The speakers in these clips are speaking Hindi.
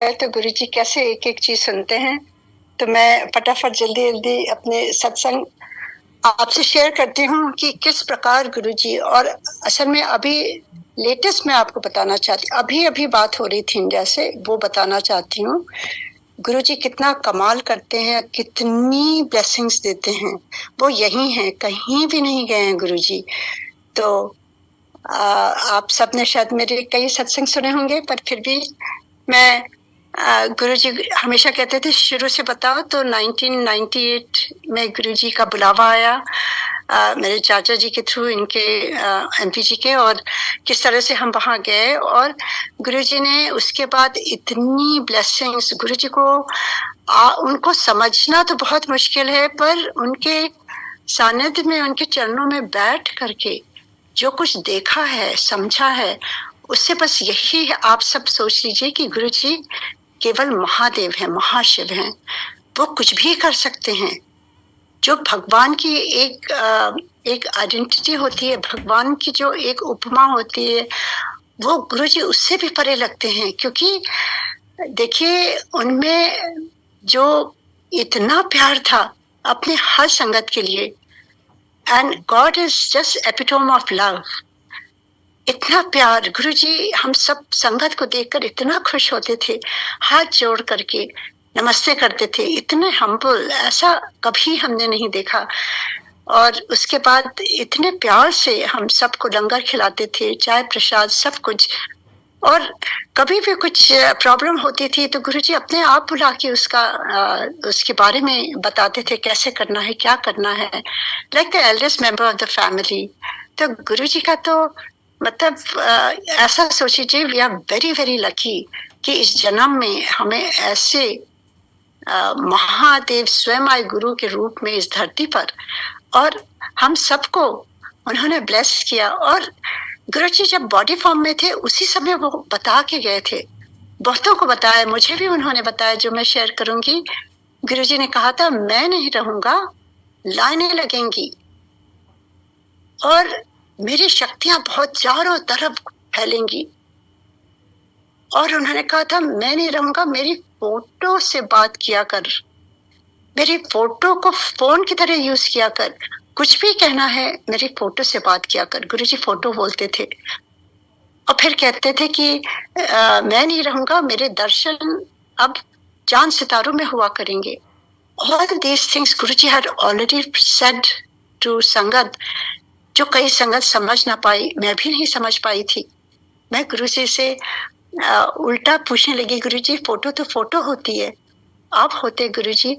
तो गुरुजी कैसे एक एक चीज सुनते हैं। तो मैं फटाफट जल्दी जल्दी अपने सत्संग आपसे शेयर करती हूँ कि किस प्रकार गुरुजी, और असल में अभी लेटेस्ट मैं आपको बताना चाहती हूँ, अभी अभी बात हो रही थी इंडिया से, वो बताना चाहती हूँ। गुरुजी कितना कमाल करते हैं, कितनी ब्लेसिंग्स देते हैं। वो यही हैं, कहीं भी नहीं गए हैं गुरुजी। तो आप सबने शायद मेरे कई सत्संग सुने होंगे, पर फिर भी मैं गुरुजी हमेशा कहते थे शुरू से बताओ। तो 1998 में गुरुजी का बुलावा आया मेरे चाचा जी के थ्रू, इनके एमपी जी के, और किस तरह से हम वहाँ गए। और गुरुजी ने उसके बाद इतनी ब्लेसिंग्स, गुरुजी को उनको समझना तो बहुत मुश्किल है, पर उनके सानिध्य में, उनके चरणों में बैठ करके जो कुछ देखा है, समझा है, उससे बस यही है, आप सब सोच लीजिए कि गुरुजी केवल महादेव हैं, महाशिव हैं। वो कुछ भी कर सकते हैं। जो भगवान की एक आइडेंटिटी होती है, भगवान की जो एक उपमा होती है, वो गुरुजी उससे भी परे लगते हैं। क्योंकि देखिए, उनमें जो इतना प्यार था अपने हर संगत के लिए, and God is just epitome of love. इतना प्यार गुरुजी, हम सब संगत को देखकर इतना खुश होते थे, हाथ जोड़ करके नमस्ते करते थे, इतने हम्बल, ऐसा कभी हमने नहीं देखा। और उसके बाद इतने प्यार से हम सबको लंगर खिलाते थे, चाय प्रसाद सब कुछ। और कभी भी कुछ प्रॉब्लम होती थी तो गुरुजी अपने आप बुला के उसके बारे में बताते थे, कैसे करना है, क्या करना है, like the eldest member of the family. तो गुरुजी का तो मतलब ऐसा सोचिए, we are very very lucky कि इस जन्म में हमें ऐसे महादेव स्वयं आए गुरु के रूप में इस धरती पर, और हम सबको उन्होंने ब्लेस किया। और गुरुजी जब बॉडी फॉर्म में थे उसी समय वो बता के गए थे, बहुतों को बताया, मुझे भी उन्होंने बताया, जो मैं शेयर करूंगी। गुरुजी ने कहा था, मैं नहीं रहूंगा, लाइनें लगेंगी और मेरी शक्तियां बहुत चारों तरफ फैलेंगी। और उन्होंने कहा था, मैं नहीं रहूंगा, मेरी फोटो से बात किया कर, मेरी फोटो को फोन की तरह यूज किया कर, कुछ भी कहना है मेरी फोटो से बात किया कर। गुरुजी फोटो बोलते थे। और फिर कहते थे कि मैं नहीं रहूंगा, मेरे दर्शन अब चांद सितारों में हुआ करेंगे। All these things Guruji had already said to संगत, जो कई संगत समझ ना पाई, मैं भी नहीं समझ पाई थी। मैं गुरुजी से उल्टा पूछने लगी, गुरुजी फोटो तो फोटो होती है, आप होते गुरुजी?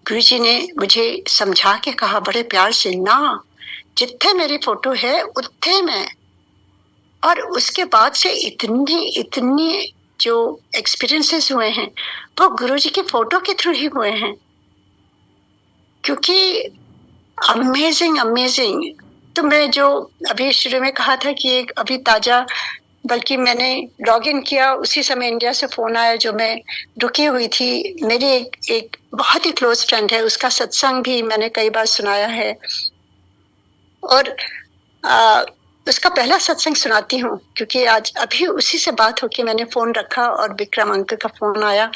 गुरुजी ने मुझे समझा के कहा बड़े प्यार से, ना, जितने मेरी फोटो है उतने मैं। और उसके बाद से इतनी इतनी जो एक्सपीरियंसेस हुए हैं वो गुरुजी की फोटो के थ्रू ही हुए हैं। क्योंकि अमेजिंग अमेजिंग। तो मैं जो अभी शुरू में कहा था कि एक अभी ताजा, बल्कि मैंने लॉग इन किया उसी समय इंडिया से फोन आया, जो मैं रुकी हुई थी। मेरी एक बहुत ही क्लोज फ्रेंड है, उसका सत्संग भी मैंने कई बार सुनाया है, और उसका पहला सत्संग सुनाती हूँ। क्योंकि आज अभी उसी से बात होके मैंने फोन रखा और विक्रम अंकल का फोन आया,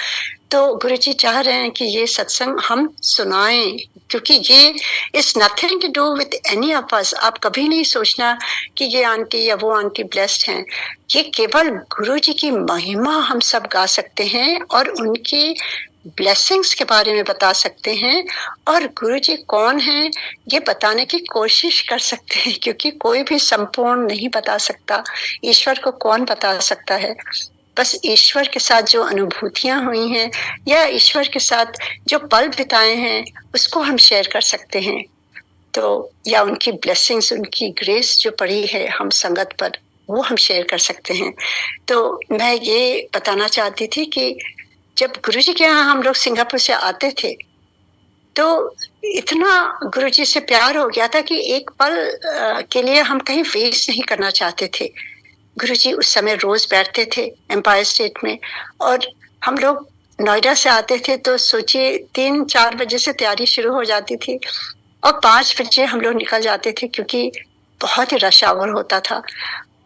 तो गुरुजी चाह रहे हैं कि ये सत्संग हम सुनाएं, क्योंकि ये is nothing to do with any of us. आप कभी नहीं सोचना कि ये आंटी या वो आंटी ब्लेस्ड हैं। ये केवल गुरुजी की महिमा हम सब गा सकते हैं और उनकी ब्लेसिंग्स के बारे में बता सकते हैं, और गुरुजी कौन है ये बताने की कोशिश कर सकते हैं। क्योंकि कोई भी संपूर्ण नहीं बता सकता, ईश्वर को कौन बता सकता है। बस ईश्वर के साथ जो अनुभूतियां हुई हैं या ईश्वर के साथ जो पल बिताए हैं उसको हम शेयर कर सकते हैं। तो या उनकी ब्लेसिंग्स, उनकी ग्रेस जो पड़ी है हम संगत पर, वो हम शेयर कर सकते हैं। तो मैं ये बताना चाहती थी कि जब गुरुजी के यहाँ हम लोग सिंगापुर से आते थे तो इतना गुरुजी से प्यार हो गया था कि एक पल के लिए हम कहीं वेस्ट नहीं करना चाहते थे। गुरुजी उस समय रोज बैठते थे एम्पायर स्टेट में, और हम लोग नोएडा से आते थे तो सोचिए 3-4 बजे से तैयारी शुरू हो जाती थी और 5 बजे हम लोग निकल जाते थे, क्योंकि बहुत ही रश आवर होता था।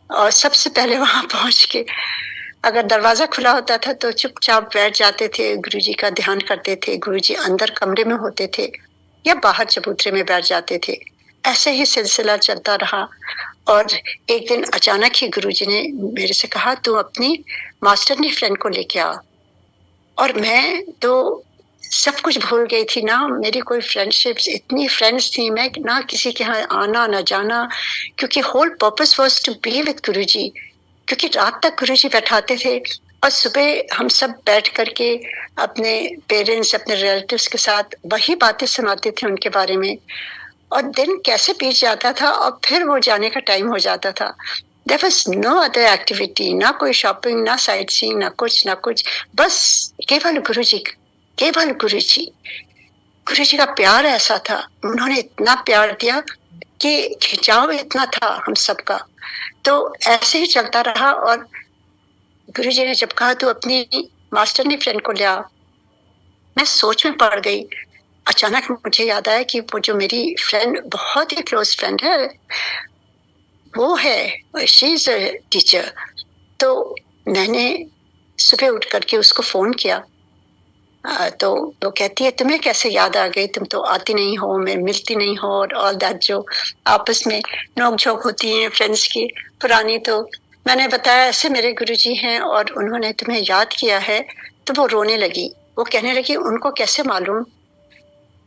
और सबसे पहले वहां पहुंच के अगर दरवाजा खुला होता था तो चुपचाप बैठ जाते थे, गुरुजी का ध्यान करते थे। गुरुजी अंदर कमरे में होते थे या बाहर चबूतरे में बैठ जाते थे। ऐसे ही सिलसिला चलता रहा और एक दिन अचानक ही गुरुजी ने मेरे से कहा, तू अपनी मास्टरनी फ्रेंड को लेके आ। और मैं तो सब कुछ भूल गई थी ना, मेरी कोई फ्रेंडशिप्स, इतनी फ्रेंड्स थी, मैं ना किसी के यहाँ आना ना जाना, क्योंकि whole purpose was to be with Guruji. क्योंकि रात तक गुरुजी बैठाते थे और सुबह हम सब बैठ करके अपने पेरेंट्स, अपने रिलेटिव्स के साथ वही बातें सुनाते थे उनके बारे में। और दिन कैसे बीत जाता था और फिर वो जाने का टाइम हो जाता था। There was no other activity, ना कोई शॉपिंग, ना साइट सीइंग, ना कुछ, बस केवल गुरुजी, केवल गुरुजी। गुरुजी का प्यार ऐसा था, उन्होंने इतना प्यार दिया कि खिंचाव इतना था हम सबका। तो ऐसे ही चलता रहा और गुरुजी ने जब कहा, तू अपनी मास्टरनी फ्रेंड को ले आ, मैं सोच में पड़ गई। अचानक मुझे याद आया कि वो जो मेरी फ्रेंड, बहुत ही क्लोज फ्रेंड है, वो है, शी इज अ टीचर। तो मैंने सुबह उठ करके उसको फोन किया। तो वो कहती है, तुम्हें कैसे याद आ गई, तुम तो आती नहीं हो, मिलती नहीं हो, और ऑल दैट जो आपस में नोक झोंक होती है फ्रेंड्स की पुरानी। तो मैंने बताया, ऐसे मेरे गुरुजी हैं और उन्होंने तुम्हें याद किया है। तो वो रोने लगी। वो कहने लगी, उनको कैसे मालूम?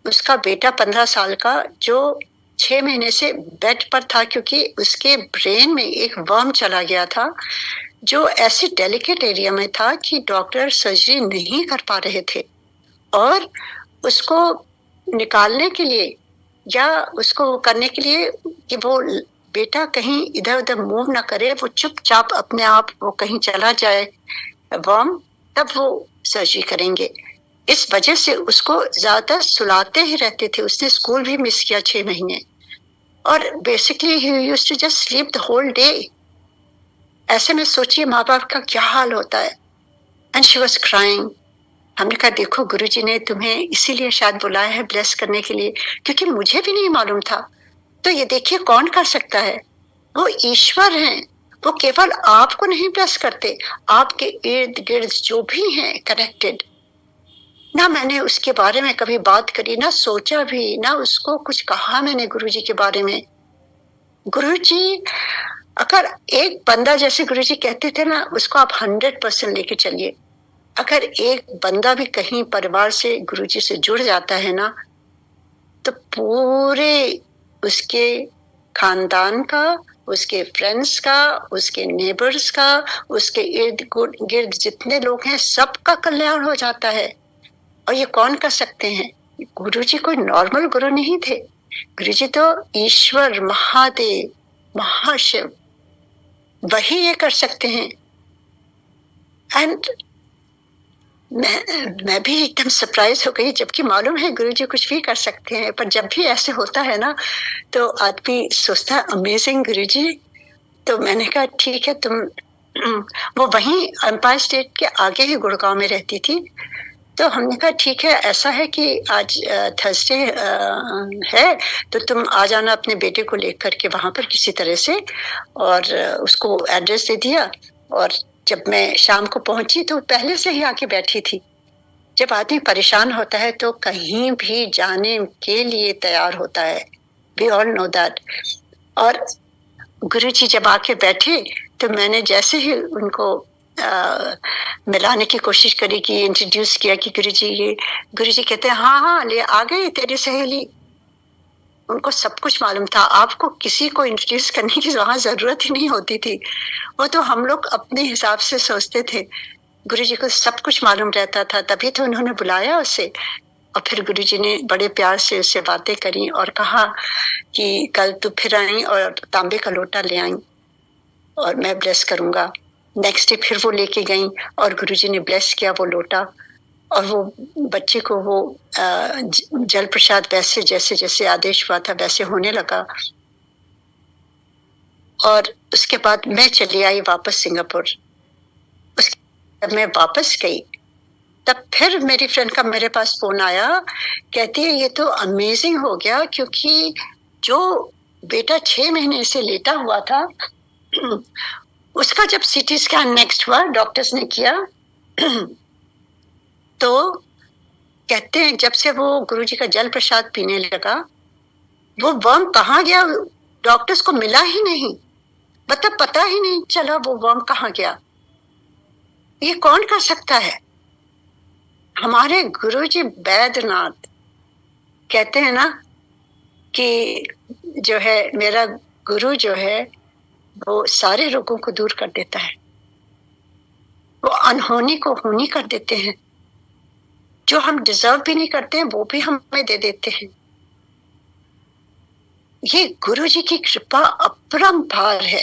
उसका बेटा 15 साल का, जो 6 महीने से बेड पर था क्योंकि उसके ब्रेन में एक वर्म चला गया था, जो ऐसी डेलिकेट एरिया में था कि डॉक्टर सर्जरी नहीं कर पा रहे थे। और उसको निकालने के लिए या उसको करने के लिए कि वो बेटा कहीं इधर उधर मूव ना करे, वो चुपचाप अपने आप वो कहीं चला जाए वर्म, तब वो सर्जरी करेंगे। इस वजह से उसको ज्यादा सुलाते ही रहते थे। उसने स्कूल भी मिस किया 6 महीने। और basically he used to just sleep the whole day. ऐसे में सोचिए माँ बाप का क्या हाल होता है। And she was crying. हमने कहा, देखो गुरुजी ने तुम्हें इसीलिए शायद बुलाया है ब्लेस करने के लिए, क्योंकि मुझे भी नहीं मालूम था। तो ये देखिए कौन कर सकता है, वो ईश्वर हैं। वो केवल आपको नहीं ब्लेस करते, आपके इर्द गिर्द जो भी हैं कनेक्टेड। ना मैंने उसके बारे में कभी बात करी, ना सोचा भी, ना उसको कुछ कहा मैंने गुरुजी के बारे में। गुरुजी, अगर एक बंदा, जैसे गुरुजी कहते थे ना, उसको आप 100% लेके चलिए। अगर एक बंदा भी कहीं परिवार से गुरुजी से जुड़ जाता है ना, तो पूरे उसके खानदान का, उसके फ्रेंड्स का, उसके नेबर्स का, उसके इर्द गिर्द जितने लोग हैं, सबका कल्याण हो जाता है। और ये कौन कर सकते हैं? गुरुजी कोई नॉर्मल गुरु नहीं थे। गुरुजी तो ईश्वर, महादेव, महाशिव, वही ये कर सकते हैं। एंड मैं भी एकदम सरप्राइज हो गई, जबकि मालूम है गुरुजी कुछ भी कर सकते हैं। पर जब भी ऐसे होता है ना, तो आदमी सोचता है, अमेजिंग गुरुजी। तो मैंने कहा, ठीक है तुम वो वहीं एम्पायर स्टेट के आगे ही गुड़गांव में रहती थी। तो हमने कहा, ठीक है, ऐसा है कि आज थर्सडे है, तो तुम आ जाना अपने बेटे को लेकर के वहां पर किसी तरह से। और उसको एड्रेस दे दिया। और जब मैं शाम को पहुंची तो पहले से ही आके बैठी थी। जब आदमी परेशान होता है तो कहीं भी जाने के लिए तैयार होता है। We all know that. और गुरुजी जब आके बैठे तो मैंने जैसे ही उनको मिलाने की कोशिश करी, कि इंट्रोड्यूस किया कि गुरुजी ये, गुरुजी कहते हैं, हाँ हाँ ले आ गई तेरी सहेली। उनको सब कुछ मालूम था, आपको किसी को इंट्रोड्यूस करने की वहां जरूरत ही नहीं होती थी। वो तो हम लोग अपने हिसाब से सोचते थे, गुरुजी को सब कुछ मालूम रहता था, तभी तो उन्होंने बुलाया उसे। और फिर गुरुजी ने बड़े प्यार से उससे बातें करी और कहा कि कल तू फिर आई और तांबे का लोटा ले आई और मैं ब्लेस करूंगा। नेक्स्ट डे फिर वो लेके गई और गुरुजी ने ब्लेस किया वो लोटा। और वो बच्चे को वो जल प्रसाद वैसे जैसे जैसे आदेश हुआ था वैसे होने लगा। और उसके बाद मैं चली आई वापस सिंगापुर। जब मैं वापस गई तब फिर मेरी फ्रेंड का मेरे पास फोन आया, कहती है ये तो अमेजिंग हो गया, क्योंकि जो बेटा 6 महीने से लेटा हुआ था उसका जब सीटी स्कैन नेक्स्ट हुआ, डॉक्टर्स ने किया तो कहते हैं जब से वो गुरुजी का जल प्रसाद पीने लगा, वो वर्म कहाँ गया डॉक्टर्स को मिला ही नहीं, मतलब पता ही नहीं चला वो वर्म कहाँ गया। ये कौन कर सकता है? हमारे गुरुजी बैद्यनाथ कहते हैं ना कि जो है मेरा गुरु जो है वो सारे रोगों को दूर कर देता है, वो अनहोनी को होनी कर देते हैं, जो हम डिजर्व भी नहीं करते हैं वो भी हमें दे देते हैं। ये गुरु जी की कृपा अपरंपार है,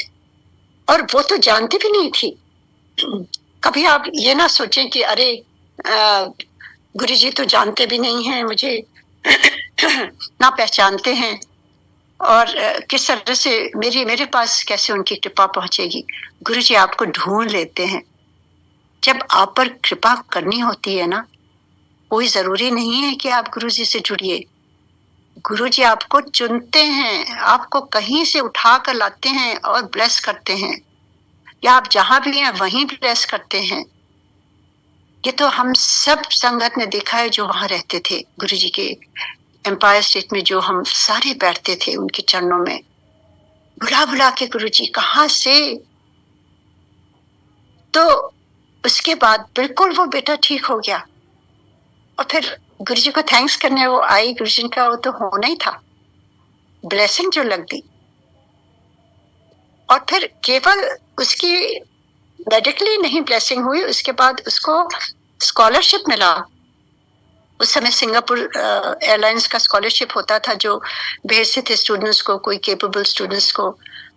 और वो तो जानती भी नहीं थी। कभी आप ये ना सोचें कि अरे गुरु जी तो जानते भी नहीं हैं मुझे ना पहचानते हैं, और किस तरह से मेरे पास कैसे उनकी कृपा पहुंचेगी। गुरु जी आपको ढूंढ लेते हैं। जब आप पर कृपा करनी होती है ना, कोई जरूरी नहीं है कि आप गुरु जी से जुड़िए। गुरु जी आपको चुनते हैं, आपको कहीं से उठा कर लाते हैं और ब्लेस करते हैं, या आप जहां भी हैं वहीं ब्लेस करते हैं। ये तो हम सब संगत ने देखा है जो वहां रहते थे गुरु जी के एम्पायर स्टेट में, जो हम सारे बैठते थे उनके चरणों में, बुला बुला के गुरु जी कहाँ से। तो उसके बाद बिल्कुल वो बेटा ठीक हो गया, और फिर गुरु जी को थैंक्स करने वो आई। गुरु जी का वो तो होना ही था, ब्लेसिंग जो लग गई। और फिर केवल उसकी मेडिकली नहीं ब्लेसिंग हुई, उसके बाद उसको स्कॉलरशिप मिला। उस समय सिंगापुर एयरलाइंस का स्कॉलरशिप होता था जो भेजते थे स्टूडेंट्स को, कोई केपेबल स्टूडेंट्स को।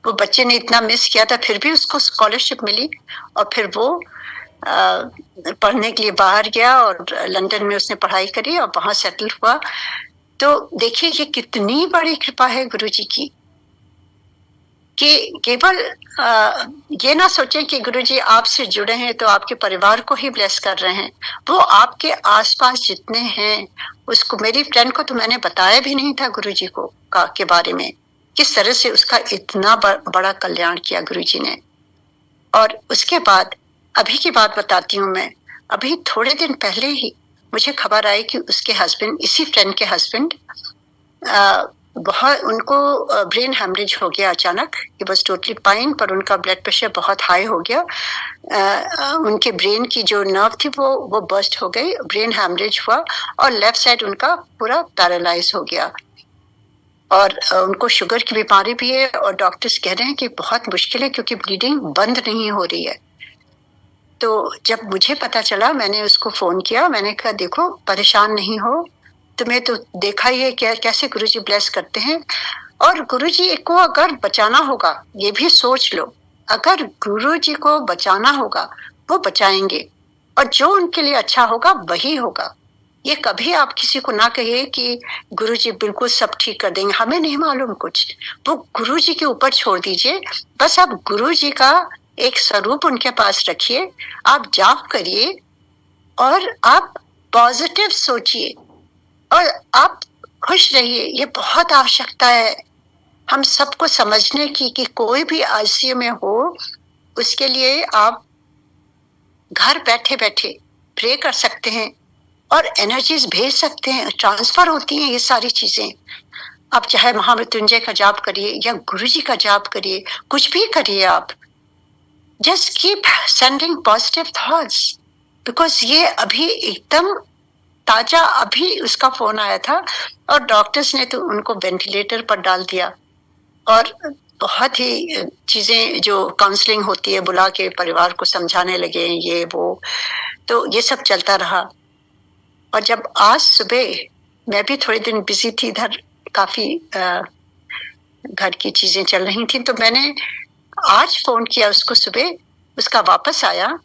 वो बच्चे ने इतना मिस किया था, फिर भी उसको स्कॉलरशिप मिली, और फिर वो पढ़ने के लिए बाहर गया और लंदन में उसने पढ़ाई करी और वहां सेटल हुआ। तो देखिए ये कितनी बड़ी कृपा है गुरु जी की, कि केवल ये ना सोचें कि गुरुजी आपसे जुड़े हैं तो आपके परिवार को ही ब्लेस कर रहे हैं। वो आपके आसपास जितने हैं, उसको, मेरी फ्रेंड को तो मैंने बताया भी नहीं था गुरुजी को के बारे में, किस तरह से उसका इतना बड़ा कल्याण किया गुरुजी ने। और उसके बाद अभी की बात बताती हूँ मैं। अभी थोड़े दिन पहले ही मुझे खबर आई कि उसके हस्बैंड, इसी फ्रेंड के हस्बैंड, बहुत उनको ब्रेन हेमरेज हो गया अचानक। ही वाज टोटली फाइन, पर उनका ब्लड प्रेशर बहुत हाई हो गया। उनके ब्रेन की जो नर्व थी वो बर्स्ट हो गई, ब्रेन हेमरेज हुआ, और लेफ्ट साइड उनका पूरा पैरालाइज हो गया। और उनको शुगर की बीमारी भी है, और डॉक्टर्स कह रहे हैं कि बहुत मुश्किल है क्योंकि ब्लीडिंग बंद नहीं हो रही है। तो जब मुझे पता चला, मैंने उसको फोन किया, मैंने कहा देखो परेशान नहीं हो, तुम्हें तो देखा ही है कैसे गुरुजी ब्लेस करते हैं। और गुरुजी को अगर बचाना होगा, ये भी सोच लो, अगर गुरुजी को बचाना होगा वो बचाएंगे, और जो उनके लिए अच्छा होगा वही होगा। ये कभी आप किसी को ना कहिए कि गुरुजी बिल्कुल सब ठीक कर देंगे, हमें नहीं मालूम कुछ, वो गुरुजी के ऊपर छोड़ दीजिए। बस आप गुरुजी का एक स्वरूप उनके पास रखिए, आप जाप करिए, और आप पॉजिटिव सोचिए, और आप खुश रहिए। ये बहुत आवश्यकता है हम सबको समझने की कि कोई भी आईसीयू में हो, उसके लिए आप घर बैठे बैठे प्रे कर सकते हैं और एनर्जीज भेज सकते हैं, ट्रांसफर होती हैं ये सारी चीजें। आप चाहे महामृत्युंजय का जाप करिए या गुरुजी का जाप करिए, कुछ भी करिए आप, just keep sending positive thoughts, because ये अभी एकदम ताजा अभी उसका फोन आया था, और डॉक्टर्स ने तो उनको वेंटिलेटर पर डाल दिया, और बहुत ही चीजें जो काउंसलिंग होती है, बुला के परिवार को समझाने लगे, ये वो, तो ये सब चलता रहा। और जब आज सुबह, मैं भी थोड़े दिन बिजी थी इधर, काफी घर की चीजें चल रही थी, तो मैंने आज फोन किया उसको सुबह, उसका वापस आया,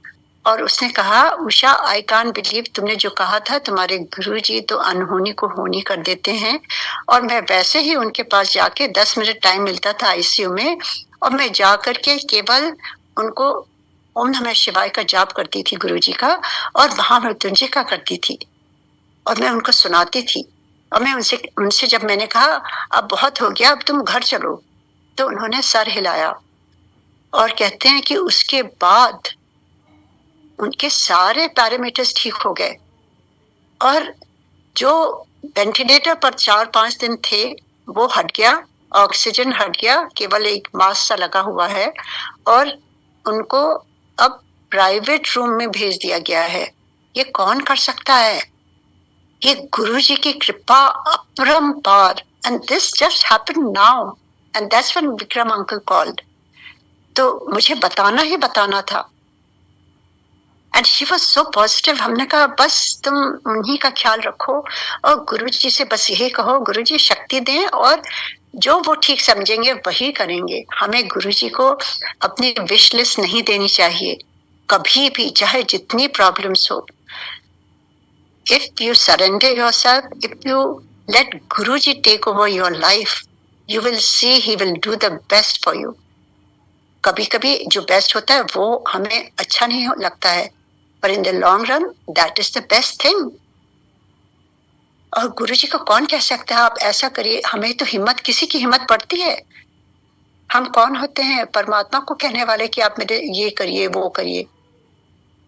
और उसने कहा उषा आई कांट बिलीव तुमने जो कहा था, तुम्हारे गुरुजी तो अनहोनी को होनी कर देते हैं। और मैं वैसे ही उनके पास जाके 10 मिनट टाइम मिलता था आईसीयू में, और मैं जा करके केवल उनको ओम नमः शिवाय का जाप करती थी गुरुजी का, और महामृत्युंजय का करती थी, और मैं उनको सुनाती थी। और मैं उनसे जब मैंने कहा अब बहुत हो गया, अब तुम घर चलो, तो उन्होंने सर हिलाया, और कहते हैं कि उसके बाद उनके सारे पैरामीटर्स ठीक हो गए और जो वेंटिलेटर पर 4-5 दिन थे वो हट गया, ऑक्सीजन हट गया, केवल एक मास्क सा लगा हुआ है और उनको अब प्राइवेट रूम में भेज दिया गया है। ये कौन कर सकता है? ये गुरु जी की कृपा अपरंपार। And this just happened now and that's when Vikram uncle called. तो मुझे बताना ही बताना था and she was so positive. हमने कहा बस तुम उन्हीं का ख्याल रखो और गुरु जी से बस यही कहो गुरु जी शक्ति दें और जो वो ठीक समझेंगे वही करेंगे। हमें गुरु जी को अपनी विश लिस्ट नहीं देनी चाहिए कभी भी, चाहे जितनी प्रॉब्लम्स हो। If you surrender yourself, if you let Guruji take over your life, you will see he will do the best for you. कभी कभी जो बेस्ट होता है वो हमें अच्छा नहीं लगता है, पर in the long run that is the best thing. और गुरुजी को कौन कह सकता है आप ऐसा करिए? हमें तो हिम्मत, किसी की हिम्मत पड़ती है? हम कौन होते हैं परमात्मा को कहने वाले कि आप मेरे ये करिए वो करिए?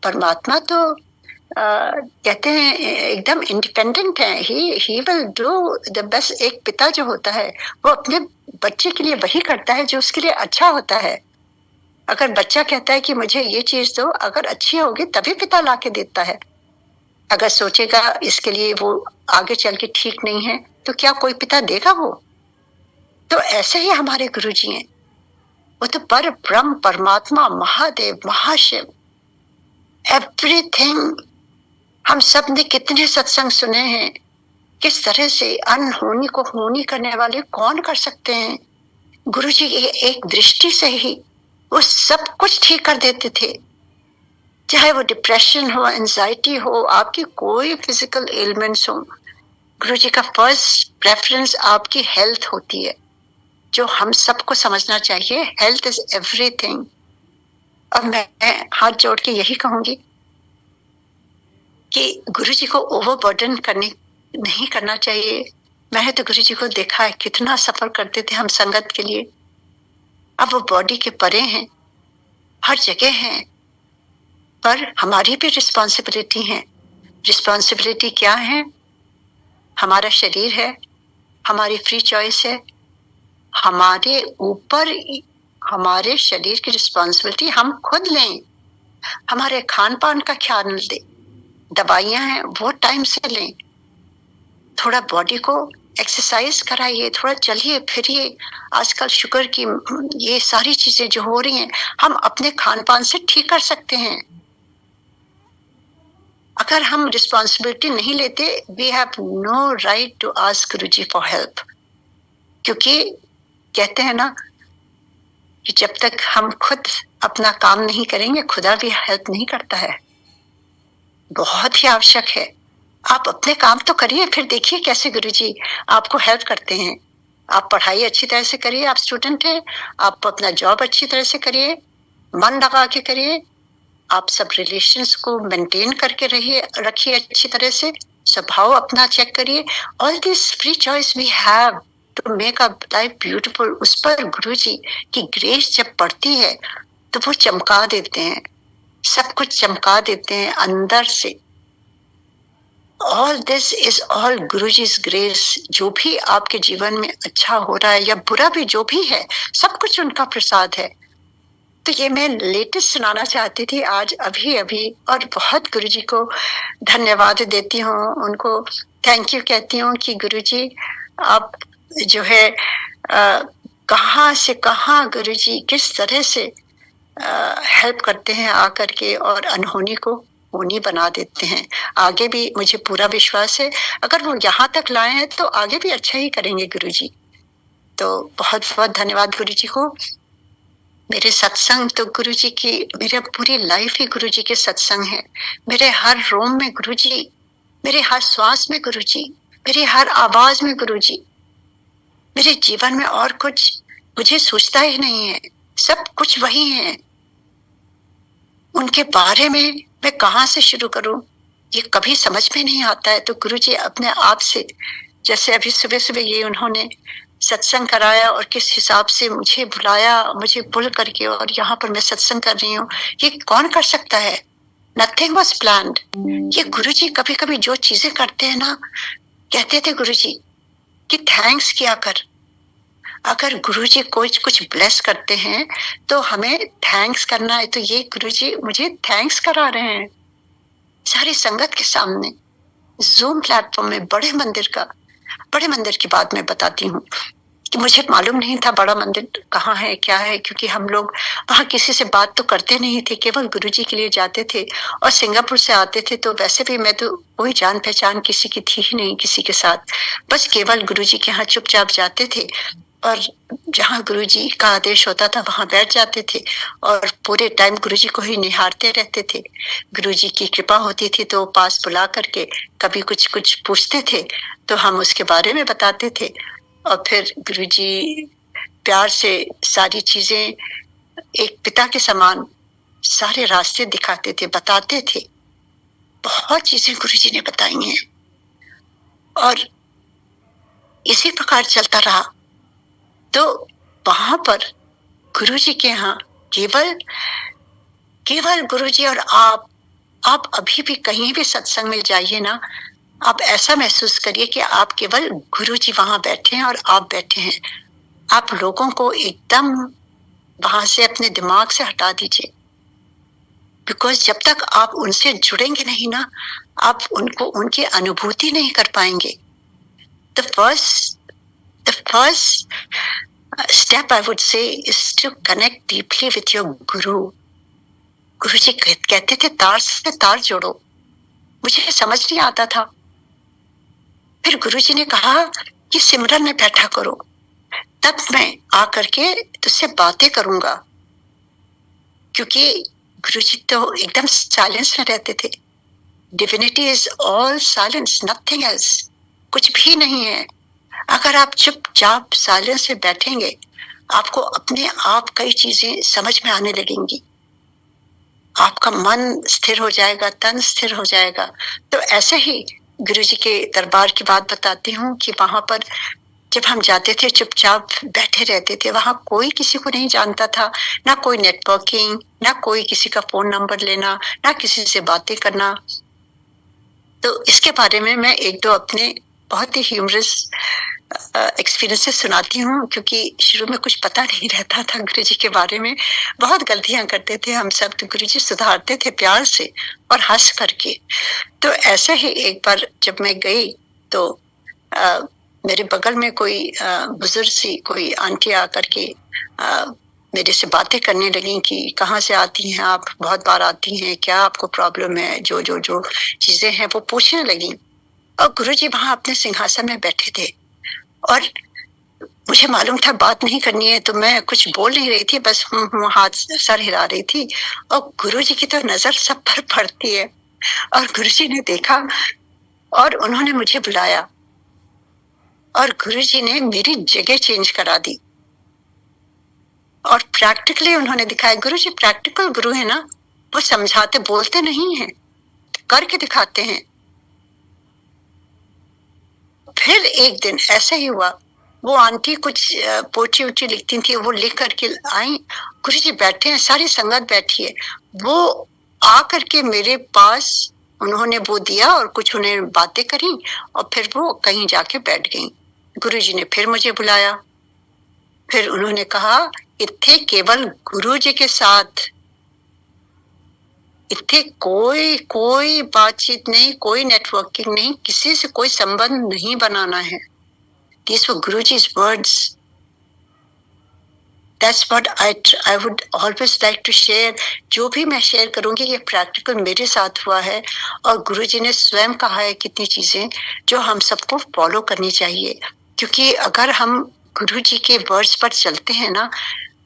परमात्मा तो कहते हैं एकदम इंडिपेंडेंट है। He will do the best. एक पिता जो होता है वो अपने बच्चे के लिए वही करता है जो उसके लिए अच्छा होता है। अगर बच्चा कहता है कि मुझे ये चीज दो, अगर अच्छी होगी तभी पिता ला के देता है। अगर सोचेगा इसके लिए वो आगे चल के ठीक नहीं है तो क्या कोई पिता देगा वो? तो ऐसे ही हमारे गुरुजी हैं, वो तो पर ब्रह्म परमात्मा महादेव महाशिव एवरीथिंग। हम सब ने कितने सत्संग सुने हैं, किस तरह से अनहोनी को होनी करने वाले कौन कर सकते हैं? गुरुजी एक दृष्टि से ही वो सब कुछ ठीक कर देते थे। चाहे वो डिप्रेशन हो, एंजाइटी हो, आपकी कोई फिजिकल एलिमेंट्स हो, गुरुजी का फर्स्ट प्रेफरेंस आपकी हेल्थ होती है, जो हम सबको समझना चाहिए। Health is everything. और मैं हाथ जोड़ के यही कहूंगी कि गुरुजी को ओवरबर्डन नहीं करना चाहिए। मैंने तो गुरुजी को देखा है कितना सफर करते थे हम संगत के लिए। अब वो बॉडी के परे हैं, हर जगह हैं, पर हमारी भी रिस्पॉन्सिबिलिटी है। रिस्पॉन्सिबिलिटी क्या है? हमारा शरीर है, हमारी फ्री चॉइस है, हमारे ऊपर हमारे शरीर की रिस्पॉन्सिबिलिटी हम खुद लें। हमारे खान पान का ख्याल दें, दवाइयां हैं वो टाइम से लें, थोड़ा बॉडी को एक्सरसाइज कराइए, थोड़ा चलिए फिरिए। आजकल शुगर की ये सारी चीजें जो हो रही हैं हम अपने खान पान से ठीक कर सकते हैं। अगर हम रिस्पॉन्सिबिलिटी नहीं लेते, we have no right to ask Guruji for help. क्योंकि कहते हैं ना कि जब तक हम खुद अपना काम नहीं करेंगे खुदा भी हेल्प नहीं करता है। बहुत ही आवश्यक है। आप अपने काम तो करिए, फिर देखिए कैसे गुरुजी आपको हेल्प करते हैं। आप पढ़ाई अच्छी तरह से करिए, आप स्टूडेंट हैं, आप अपना जॉब अच्छी तरह से करिए, मन लगा के करिए। आप सब रिलेशंस को मेंटेन करके रखिए अच्छी तरह से, स्वभाव अपना चेक करिए। All this free choice we have to make a life beautiful. उस पर गुरुजी की ग्रेस जब पड़ती है तो वो चमका देते हैं, सब कुछ चमका देते हैं अंदर से। All this is all Guruji's grace. जो भी आपके जीवन में अच्छा हो रहा है या बुरा भी जो भी है, सब कुछ उनका प्रसाद है। तो ये मैं लेटेस्ट सुनाना चाहती थी आज अभी अभी, और बहुत गुरुजी को धन्यवाद देती हूँ, उनको थैंक यू कहती हूँ कि गुरुजी आप जो है कहाँ से कहाँ गुरुजी किस तरह से हेल्प करते हैं आकर के और अनहोनी को होनी बना देते हैं। आगे भी मुझे पूरा विश्वास है अगर वो यहाँ तक लाए हैं तो आगे भी अच्छा ही करेंगे गुरुजी। तो बहुत बहुत धन्यवाद गुरुजी को। मेरे सत्संग तो गुरुजी की, मेरे पूरी लाइफ ही गुरुजी के सत्संग है। मेरे हर रोम में गुरुजी, मेरे हर श्वास में गुरुजी, मेरी हर आवाज में गुरुजी। मेरे जीवन में और कुछ मुझे सोचता ही नहीं है, सब कुछ वही है। उनके बारे में मैं कहाँ से शुरू करूं, ये कभी समझ में नहीं आता है। तो गुरुजी अपने आप से, जैसे अभी सुबह सुबह ये उन्होंने सत्संग कराया और किस हिसाब से मुझे बुलाया, मुझे बुल करके, और यहाँ पर मैं सत्संग कर रही हूँ। ये कौन कर सकता है? Nothing was planned. ये गुरुजी कभी कभी जो चीजें करते हैं ना, कहते थे गुरुजी कि थैंक्स किया कर। अगर गुरुजी कुछ ब्लेस करते हैं तो हमें थैंक्स करना है। तो ये गुरुजी मुझे थैंक्स करा रहे हैं सारी संगत के सामने, जूम प्लेटफॉर्म में, बड़े मंदिर की बात मैं बताती हूँ कि मुझे मालूम नहीं था बड़ा मंदिर कहाँ है, क्या है, क्योंकि हम लोग वहाँ किसी से बात तो करते नहीं थे, केवल गुरुजी के लिए जाते थे। और सिंगापुर से आते थे तो वैसे भी मैं तो कोई जान पहचान किसी की थी ही नहीं किसी के साथ, बस केवल गुरुजी के यहाँ चुपचाप जाते थे और जहाँ गुरुजी का आदेश होता था वहां बैठ जाते थे और पूरे टाइम गुरुजी को ही निहारते रहते थे। गुरुजी की कृपा होती थी तो पास बुला करके कभी कुछ कुछ पूछते थे तो हम उसके बारे में बताते थे और फिर गुरुजी प्यार से सारी चीजें एक पिता के समान सारे रास्ते दिखाते थे, बताते थे। बहुत चीजें गुरुजी ने बताई हैं और इसी प्रकार चलता रहा। तो वहां पर गुरुजी के यहाँ केवल गुरुजी और आप अभी भी कहीं भी सत्संग में जाइए ना, आप ऐसा महसूस करिए कि आप केवल गुरुजी वहां बैठे हैं और आप बैठे हैं। आप लोगों को एकदम वहां से अपने दिमाग से हटा दीजिए, बिकॉज जब तक आप उनसे जुड़ेंगे नहीं ना, आप उनकी अनुभूति नहीं कर पाएंगे। The first step I would say is to connect deeply with your guru. गुरुजी कहते थे तार से तार जोड़ो। मुझे समझ नहीं आता था। फिर गुरुजी ने कहा कि सिमरन में बैठा करो, तब मैं आकर के तुझसे बातें करूंगा। क्योंकि गुरुजी तो एकदम साइलेंस में रहते थे। Divinity is all silence, nothing else, कुछ भी नहीं है। अगर आप चुपचाप साइलेंस में बैठेंगे, आपको अपने आप कई चीजें समझ में आने लगेंगी। आपका मन स्थिर हो जाएगा, तन स्थिर हो जाएगा। तो ऐसे ही गुरुजी के दरबार की बात बताती हूँ कि वहां पर जब हम जाते थे चुपचाप बैठे रहते थे। वहां कोई किसी को नहीं जानता था, ना कोई नेटवर्किंग, ना कोई किसी का फोन नंबर लेना, ना किसी से बातें करना। तो इसके बारे में मैं एक दो अपने बहुत ही ह्यूमरस एक्सपीरियंसेस सुनाती हूँ, क्योंकि शुरू में कुछ पता नहीं रहता था गुरुजी के बारे में। बहुत गलतियां करते थे हम सब, तो गुरुजी सुधारते थे प्यार से और हंस करके। तो ऐसे ही एक बार जब मैं गई तो मेरे बगल में कोई बुजुर्ग सी कोई आंटी आकर के मेरे से बातें करने लगी कि कहाँ से आती हैं आप, बहुत बार आती हैं, क्या आपको प्रॉब्लम है, जो जो जो चीजें हैं वो पूछने लगी। और गुरुजी वहां अपने सिंहासन में बैठे थे और मुझे मालूम था बात नहीं करनी है, तो मैं कुछ बोल नहीं रही थी, बस हाथ सर हिला रही थी। और गुरुजी की तो नजर सब पर पड़ती है। और गुरुजी ने देखा और उन्होंने मुझे बुलाया और गुरुजी ने मेरी जगह चेंज करा दी और प्रैक्टिकली उन्होंने दिखाया। गुरुजी प्रैक्टिकल गुरु है ना, वो समझाते बोलते नहीं है, करके दिखाते हैं। फिर एक दिन ऐसा ही हुआ, वो आंटी कुछ पोची उची लिखती थी, वो लिख करके आई। गुरुजी बैठे हैं, सारी संगत बैठी है, वो आ करके मेरे पास उन्होंने वो दिया और कुछ उन्हें बातें करी और फिर वो कहीं जाके बैठ गई। गुरुजी ने फिर मुझे बुलाया, फिर उन्होंने कहा इत्थे केवल गुरुजी के साथ, इत्थे कोई बातचीत नहीं, कोई नेटवर्किंग नहीं, किसी से कोई संबंध नहीं बनाना है। These were Guruji's words. That's what I would always like to share. जो भी मैं शेयर करूंगी ये प्रैक्टिकल मेरे साथ हुआ है और गुरुजी ने स्वयं कहा है कितनी चीजें जो हम सबको फॉलो करनी चाहिए। क्योंकि अगर हम गुरुजी के वर्ड्स पर चलते हैं ना,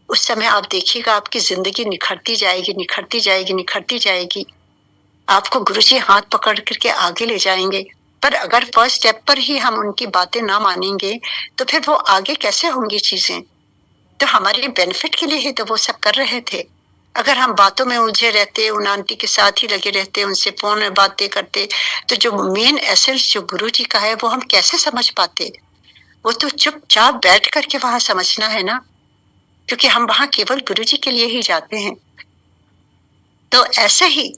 उस समय आप देखिएगा आपकी जिंदगी निखरती जाएगी, निखरती जाएगी, निखरती जाएगी। आपको गुरुजी हाथ पकड़ करके आगे ले जाएंगे। पर अगर फर्स्ट स्टेप पर ही हम उनकी बातें ना मानेंगे तो फिर वो आगे कैसे होंगी चीजें। तो हमारे बेनिफिट के लिए ही तो वो सब कर रहे थे। अगर हम बातों में उलझे रहते, उन आंटी के साथ ही लगे रहते, उनसे फोन में बातें करते, तो जो मेन एसेंस जो गुरुजी का है वो हम कैसे समझ पाते। वो तो चुपचाप बैठ करके वहां समझना है ना, क्योंकि हम वहां केवल गुरुजी के लिए ही जाते हैं। तो ऐसे ही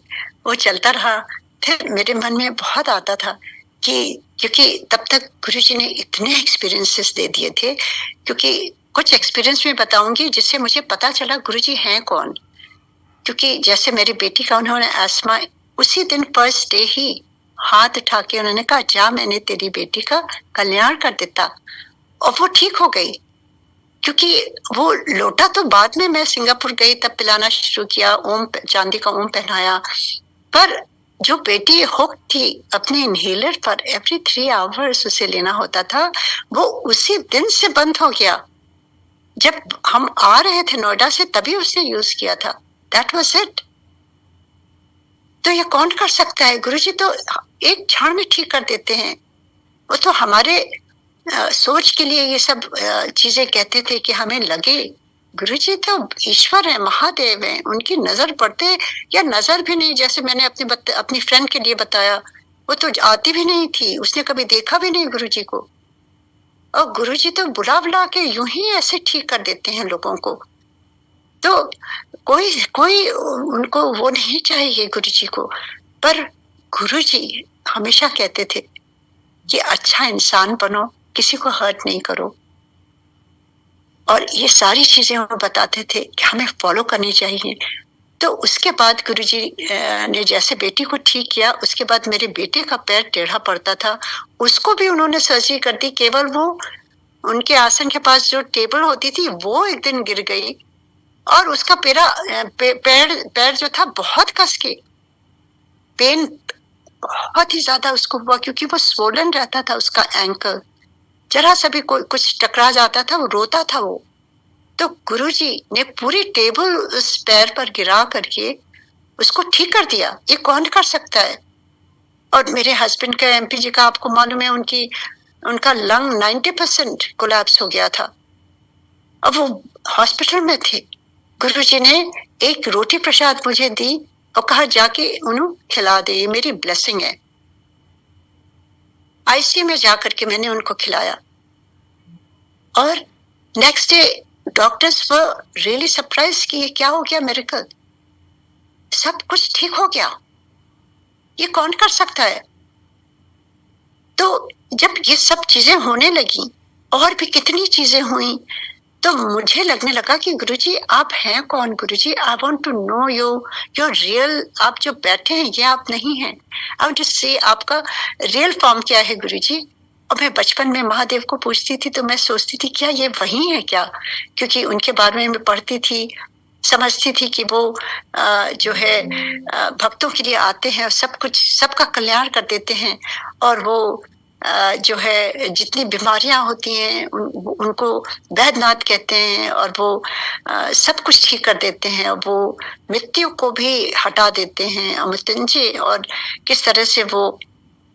वो चलता रहा। फिर मेरे मन में बहुत आता था कि क्योंकि तब तक गुरुजी ने इतने एक्सपीरियंसेस दे दिए थे, क्योंकि कुछ एक्सपीरियंस में बताऊंगी जिससे मुझे पता चला गुरुजी हैं कौन। क्योंकि जैसे मेरी बेटी का उन्होंने अस्थमा, उसी दिन फर्स्ट डे ही हाथ उठा के उन्होंने कहा, जा मैंने तेरी बेटी का कल्याण कर देता, और वो ठीक हो गई। क्योंकि वो लोटा तो बाद में मैं सिंगापुर गई तब पिलाना शुरू किया, ओम चांदी का ओम पहनाया, पर जो बेटी हुक थी अपने इनहेलर पर, एवरी 3 आवर्स उसे लेना होता था, वो उसी दिन से बंद हो गया। जब हम आ रहे थे नोएडा से तभी उसने यूज किया था। That was it. तो ये कौन कर सकता है? गुरुजी तो एक क्षण में ठीक कर देते हैं। वो तो हमारे सोच के लिए ये सब चीजें कहते थे कि हमें लगे। गुरुजी तो ईश्वर है, महादेव है, उनकी नजर पड़ते या नजर भी नहीं। जैसे मैंने अपनी फ्रेंड के लिए बताया, वो तो आती भी नहीं थी, उसने कभी देखा भी नहीं गुरुजी को, और गुरुजी तो बुला बुला के यूं ही ऐसे ठीक कर देते हैं लोगों को। तो कोई कोई उनको वो नहीं चाहिए गुरुजी को। पर गुरुजी हमेशा कहते थे कि अच्छा इंसान बनो, किसी को हर्ट नहीं करो, और ये सारी चीजें वो बताते थे कि हमें फॉलो करनी चाहिए। तो उसके बाद गुरुजी ने जैसे बेटी को ठीक किया, उसके बाद मेरे बेटे का पैर टेढ़ा पड़ता था, उसको भी उन्होंने सर्जरी कर दी। केवल वो उनके आसन के पास जो टेबल होती थी वो एक दिन गिर गई, और उसका पैर जो था बहुत कस के, पेन बहुत ही ज्यादा उसको हुआ, क्योंकि वो स्वोलन रहता था उसका एंकल। जरा सा भी कोई कुछ टकरा जाता था वो रोता था वो। तो गुरुजी ने पूरी टेबल उस पैर पर गिरा करके उसको ठीक कर दिया। ये कौन कर सकता है? और मेरे हस्बैंड का, एमपी जी का, आपको मालूम है उनका लंग 90% कोलैप्स हो गया था। अब वो हॉस्पिटल में थे। गुरुजी ने एक रोटी प्रसाद मुझे दी और कहा जाके उन्हें खिला दे, ये मेरी ब्लेसिंग है। आईसीयू में जाकर के मैंने उनको खिलाया, और नेक्स्ट डे डॉक्टर्स वो रियली सरप्राइज कि ये क्या हो गया मिरेकल, सब कुछ ठीक हो गया, ये कौन कर सकता है? तो जब ये सब चीजें होने लगी, और भी कितनी चीजें हुई, तो मुझे लगने लगा कि गुरुजी आप हैं कौन? Guruji, I want to know you, your real, आप जो बैठे हैं ये आप नहीं हैं। आई वांट टू सी आपका रियल फॉर्म क्या है गुरुजी। और मैं बचपन में महादेव को पूछती थी, तो मैं सोचती थी क्या ये वही है क्या? क्योंकि उनके बारे में मैं पढ़ती थी, समझती थी कि वो जो है भक्तों के लिए आते हैं और सब कुछ, सबका कल्याण कर देते हैं, और वो जो है जितनी बीमारियां होती हैं उनको वैद्यनाथ कहते हैं, और वो सब कुछ ठीक कर देते हैं, और वो मृत्यु को भी हटा देते हैं, अमृत्युंजय, और किस तरह से वो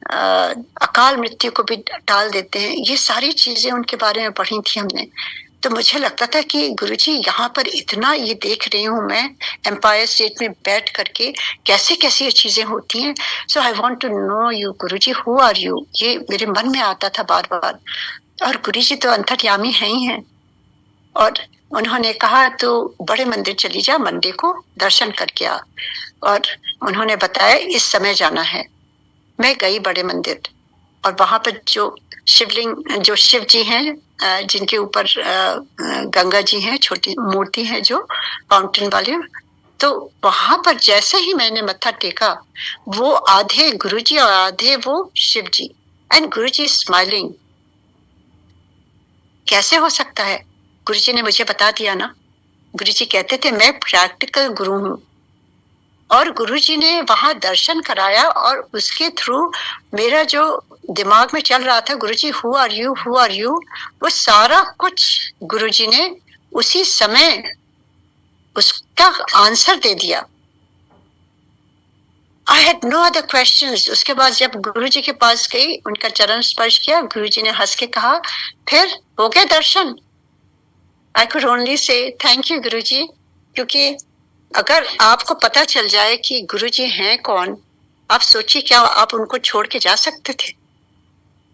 अकाल मृत्यु को भी टाल देते हैं। ये सारी चीजें उनके बारे में पढ़ी थी हमने। तो मुझे लगता था कि गुरुजी यहाँ पर इतना ये देख रही हूँ मैं, एम्पायर स्टेट में बैठ करके कैसे कैसे ये चीजें होती हैं। So I want to know you guruji, who are you, ये मेरे मन में आता था बार बार। और गुरुजी तो अंतर्यामी है ही हैं। और उन्होंने कहा तो बड़े मंदिर चली जा, मंदिर को दर्शन करके आ, और उन्होंने बताया इस समय जाना है। मैं गई बड़े मंदिर, और वहां पर जो शिवलिंग, जो शिव जी हैं, जिनके ऊपर गंगा जी हैं, छोटी मूर्ति है जो फाउंटेन वाली, तो वहां पर जैसे ही मैंने मत्था टेका, वो आधे गुरुजी और आधे वो शिव जी, एंड गुरुजी स्माइलिंग। कैसे हो सकता है? गुरुजी ने मुझे बता दिया ना। गुरुजी कहते थे मैं प्रैक्टिकल गुरु हूं, और गुरुजी ने वहां दर्शन कराया, और उसके थ्रू मेरा जो दिमाग में चल रहा था, guruji who are you, who are you, वो सारा कुछ गुरुजी ने उसी समय उसका आंसर दे दिया। I had no other questions. उसके बाद जब गुरुजी के पास गई, उनका चरण स्पर्श किया, गुरुजी ने हंस के कहा, फिर हो गया दर्शन। I could only say thank you गुरुजी, क्योंकि अगर आपको पता चल जाए कि गुरुजी हैं कौन, आप सोचिए क्या आप उनको छोड़ के जा सकते थे?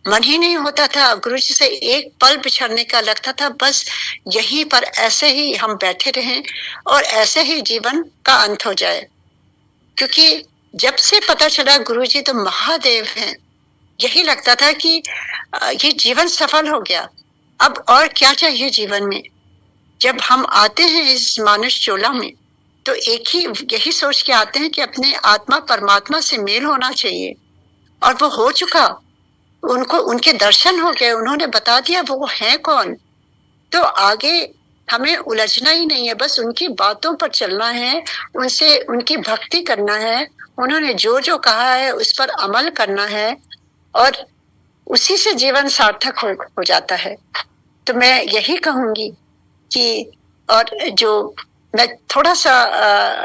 मन ही नहीं होता था गुरुजी से एक पल बिछड़ने का, लगता था बस यहीं पर ऐसे ही हम बैठे रहें और ऐसे ही जीवन का अंत हो जाए। क्योंकि जब से पता चला गुरुजी तो महादेव हैं, यही लगता था कि ये जीवन सफल हो गया, अब और क्या चाहिए जीवन में। जब हम आते हैं इस मानुष चोला में तो एक ही यही सोच के आते हैं कि अपने आत्मा परमात्मा से मेल होना चाहिए, और वो हो चुका। उनको उनके दर्शन हो गए, उन्होंने बता दिया वो है कौन। तो आगे हमें उलझना ही नहीं है, बस उनकी बातों पर चलना है, उनसे उनकी भक्ति करना है, उन्होंने जो जो कहा है उस पर अमल करना है, और उसी से जीवन सार्थक हो जाता है। तो मैं यही कहूंगी कि, और जो मैं थोड़ा सा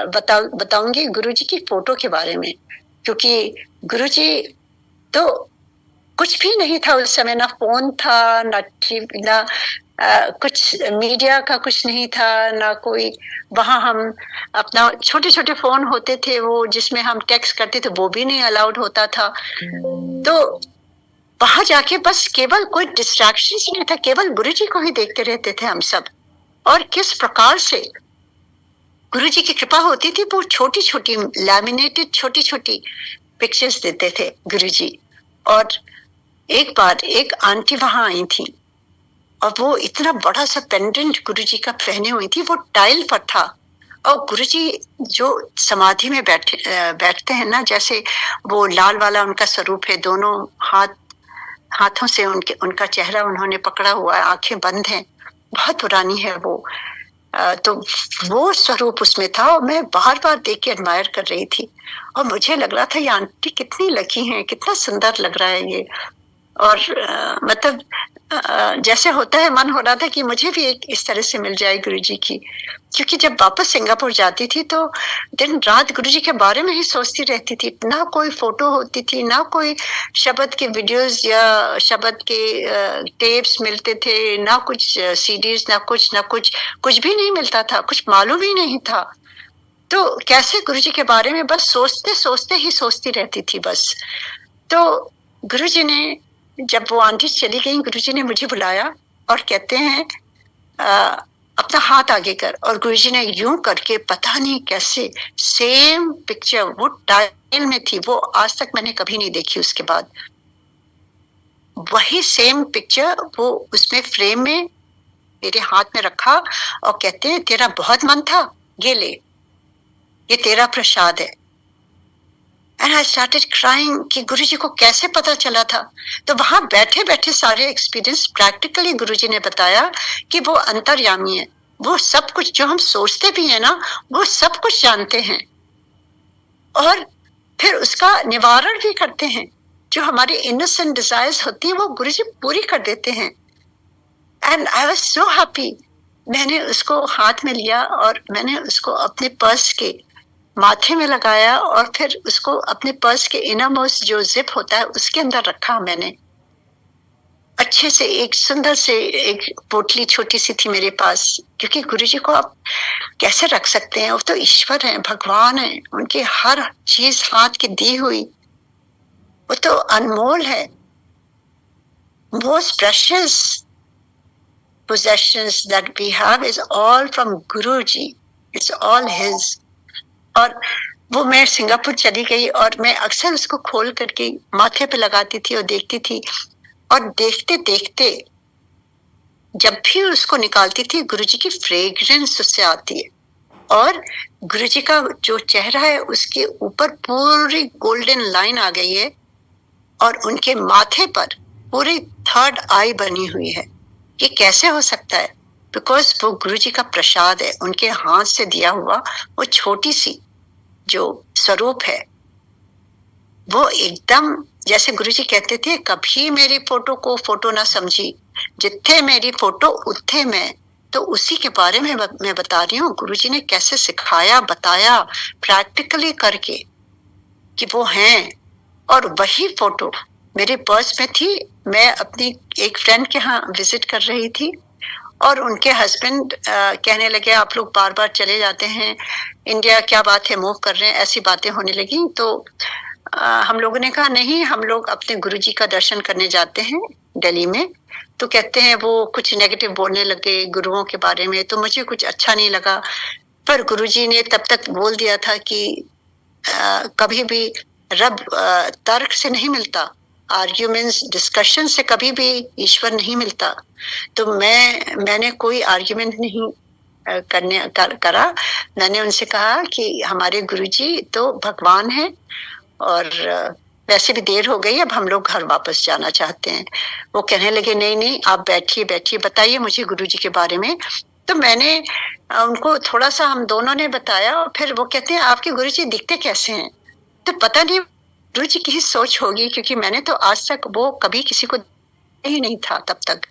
बताऊंगी गुरुजी की फोटो के बारे में, क्योंकि गुरुजी तो कुछ भी नहीं था उस समय, ना फोन था, ना कुछ मीडिया का कुछ नहीं था, ना कोई वहां हम अपना छोटे छोटे फोन होते थे वो जिसमें हम टेक्स्ट करते थे, वो भी नहीं अलाउड होता था। तो वहां जाके बस केवल कोई डिस्ट्रैक्शन नहीं था, केवल गुरुजी को ही देखते रहते थे हम सब। और किस प्रकार से गुरुजी की कृपा होती थी, वो छोटी छोटी लैमिनेटेड छोटी छोटी पिक्चर्स देते थे गुरुजी। और एक बार एक आंटी वहां आई थी और वो इतना बड़ा सा पेंडेंट गुरुजी का पहने हुई थी, वो टाइल पर था। और गुरुजी जो समाधि में बैठते हैं ना, जैसे वो लाल वाला उनका स्वरूप है, दोनों हाथों से उनका चेहरा उन्होंने पकड़ा हुआ है, आंखें बंद हैं, बहुत पुरानी है वो। तो वो स्वरूप उसमें था और मैं बार बार देख के एडमायर कर रही थी, और मुझे लग रहा था ये आंटी कितनी लकी हैं, कितना सुंदर लग रहा है ये। और मतलब जैसे होता है, मन हो रहा था कि मुझे भी एक इस तरह से मिल जाए गुरुजी की। क्योंकि जब वापस सिंगापुर जाती थी तो दिन रात गुरुजी के बारे में ही सोचती रहती थी, ना कोई फोटो होती थी, ना कोई शब्द के वीडियोस या शब्द के टेप्स मिलते थे, ना कुछ सीडीज, ना कुछ भी नहीं मिलता था, कुछ मालूम ही नहीं था। तो कैसे गुरुजी के बारे में बस सोचते सोचते ही सोचती रहती थी बस। तो गुरुजी ने, जब वो आंटी चली गई, गुरुजी ने मुझे बुलाया और कहते हैं अपना हाथ आगे कर, और गुरुजी ने यूं करके पता नहीं कैसे सेम पिक्चर, वो टाइल में थी, वो आज तक मैंने कभी नहीं देखी। उसके बाद वही सेम पिक्चर वो उसमें फ्रेम में मेरे हाथ में रखा और कहते हैं तेरा बहुत मन था, ये ले, ये तेरा प्रसाद है। And I started crying कि गुरुजी को कैसे पता चला था। तो वहां बैठे बैठे सारे एक्सपीरियंस प्रैक्टिकली गुरुजी ने बताया कि वो अंतर्यामी है, वो सब कुछ जो हम सोचते भी है ना, वो सब कुछ जानते हैं, और फिर उसका निवारण भी करते हैं। जो हमारी इनोसेंट डिजायर्स होती है वो गुरुजी पूरी कर देते हैं। And I was so happy. मैंने उसको हाथ में लिया और मैंने उसको अपने पर्स के माथे में लगाया, और फिर उसको अपने पर्स के इनर मोस्ट जो जिप होता है उसके अंदर रखा मैंने। अच्छे से एक सुंदर से एक पोटली छोटी सी थी मेरे पास, क्योंकि गुरुजी को आप कैसे रख सकते हैं, वो तो ईश्वर है, भगवान है, उनकी हर चीज हाथ की दी हुई, वो तो अनमोल है। Most precious possessions that we have is all from Guruji. It's all his. और वो मैं सिंगापुर चली गई और मैं अक्सर उसको खोल करके माथे पे लगाती थी और देखती थी, और देखते देखते जब भी उसको निकालती थी गुरुजी की फ्रेग्रेंस उससे आती है, और गुरुजी का जो चेहरा है उसके ऊपर पूरी गोल्डन लाइन आ गई है, और उनके माथे पर पूरी थर्ड आई बनी हुई है। ये कैसे हो सकता है? बिकॉज वो गुरुजी का प्रसाद है, उनके हाथ से दिया हुआ वो छोटी सी जो स्वरूप है, वो एकदम जैसे गुरुजी कहते थे, कभी मेरी फोटो को फोटो ना समझी, जिथे मेरी फोटो उथे मैं। तो उसी के बारे में मैं बता रही हूँ, गुरुजी ने कैसे सिखाया, बताया प्रैक्टिकली करके कि वो हैं। और वही फोटो मेरे पर्स में थी। मैं अपनी एक फ्रेंड के यहाँ विजिट कर रही थी, और उनके हस्बैंड कहने लगे आप लोग बार बार चले जाते हैं इंडिया, क्या बात है, मूव कर रहे हैं, ऐसी बातें होने लगी। तो हम लोगों ने कहा नहीं, हम लोग अपने गुरुजी का दर्शन करने जाते हैं दिल्ली में। तो कहते हैं वो कुछ नेगेटिव बोलने लगे गुरुओं के बारे में, तो मुझे कुछ अच्छा नहीं लगा। पर गुरुजी ने तब तक बोल दिया था कि कभी भी रब तर्क से नहीं मिलता, आर्ग्यूमेंट्स डिस्कशन से कभी भी ईश्वर नहीं मिलता। तो मैंने कोई आर्ग्यूमेंट नहीं करा। मैंने उनसे कहा कि हमारे गुरुजी तो भगवान हैं और वैसे भी देर हो गई, अब हम लोग घर वापस जाना चाहते हैं। वो कहने लगे नहीं नहीं, आप बैठिए बैठिए, बताइए मुझे गुरुजी के बारे में। तो मैंने उनको थोड़ा सा, हम दोनों ने बताया, और फिर वो कहते हैं आपके गुरुजी दिखते कैसे हैं? तो पता नहीं गुरुजी की ही सोच होगी, क्योंकि मैंने तो आज तक वो कभी किसी को ही नहीं था तब तक।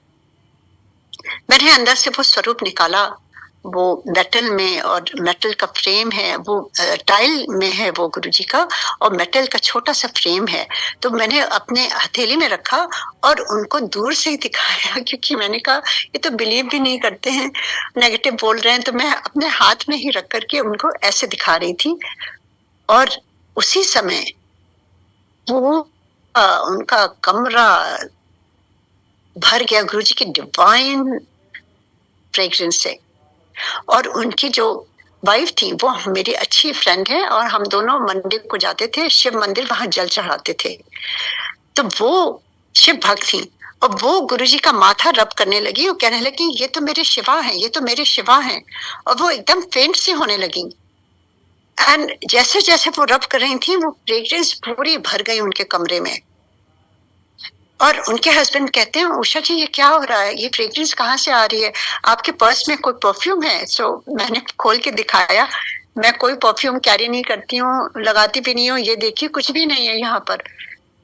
मैंने अंदर से वो स्वरूप निकाला, वो मेटल में, और मेटल का फ्रेम है, वो टाइल में है वो गुरुजी का, और मेटल का छोटा सा फ्रेम है। तो मैंने अपने हथेली में रखा और उनको दूर से ही दिखाया, क्योंकि मैंने कहा ये तो बिलीव भी नहीं करते हैं, नेगेटिव बोल रहे हैं। तो मैं अपने हाथ में ही रख करके उनको ऐसे दिखा रही थी। और उसी समय वो उनका कमरा भर गया गुरुजी की डिवाइन फ्रेग्रेंस से। और उनकी जो वाइफ थी वो मेरी अच्छी फ्रेंड है, और हम दोनों मंदिर को जाते थे, शिव मंदिर, वहां जल चढ़ाते थे। तो वो शिव भक्त थी, और वो गुरुजी का माथा रब करने लगी, वो कहने लगी ये तो मेरे शिवा हैं, ये तो मेरे शिवा हैं। और वो एकदम फेंट सी होने लगी। एंड जैसे जैसे वो रब कर रही थी, वो फ्रेग्रेंस पूरी भर गई उनके कमरे में। और उनके हस्बैंड कहते हैं उषा जी ये क्या हो रहा है, ये फ्रेग्रेंस कहाँ से आ रही है, आपके पर्स में कोई परफ्यूम है? सो मैंने खोल के दिखाया, मैं कोई परफ्यूम कैरी नहीं करती हूँ, लगाती भी नहीं हूँ, ये देखिए कुछ भी नहीं है यहाँ पर।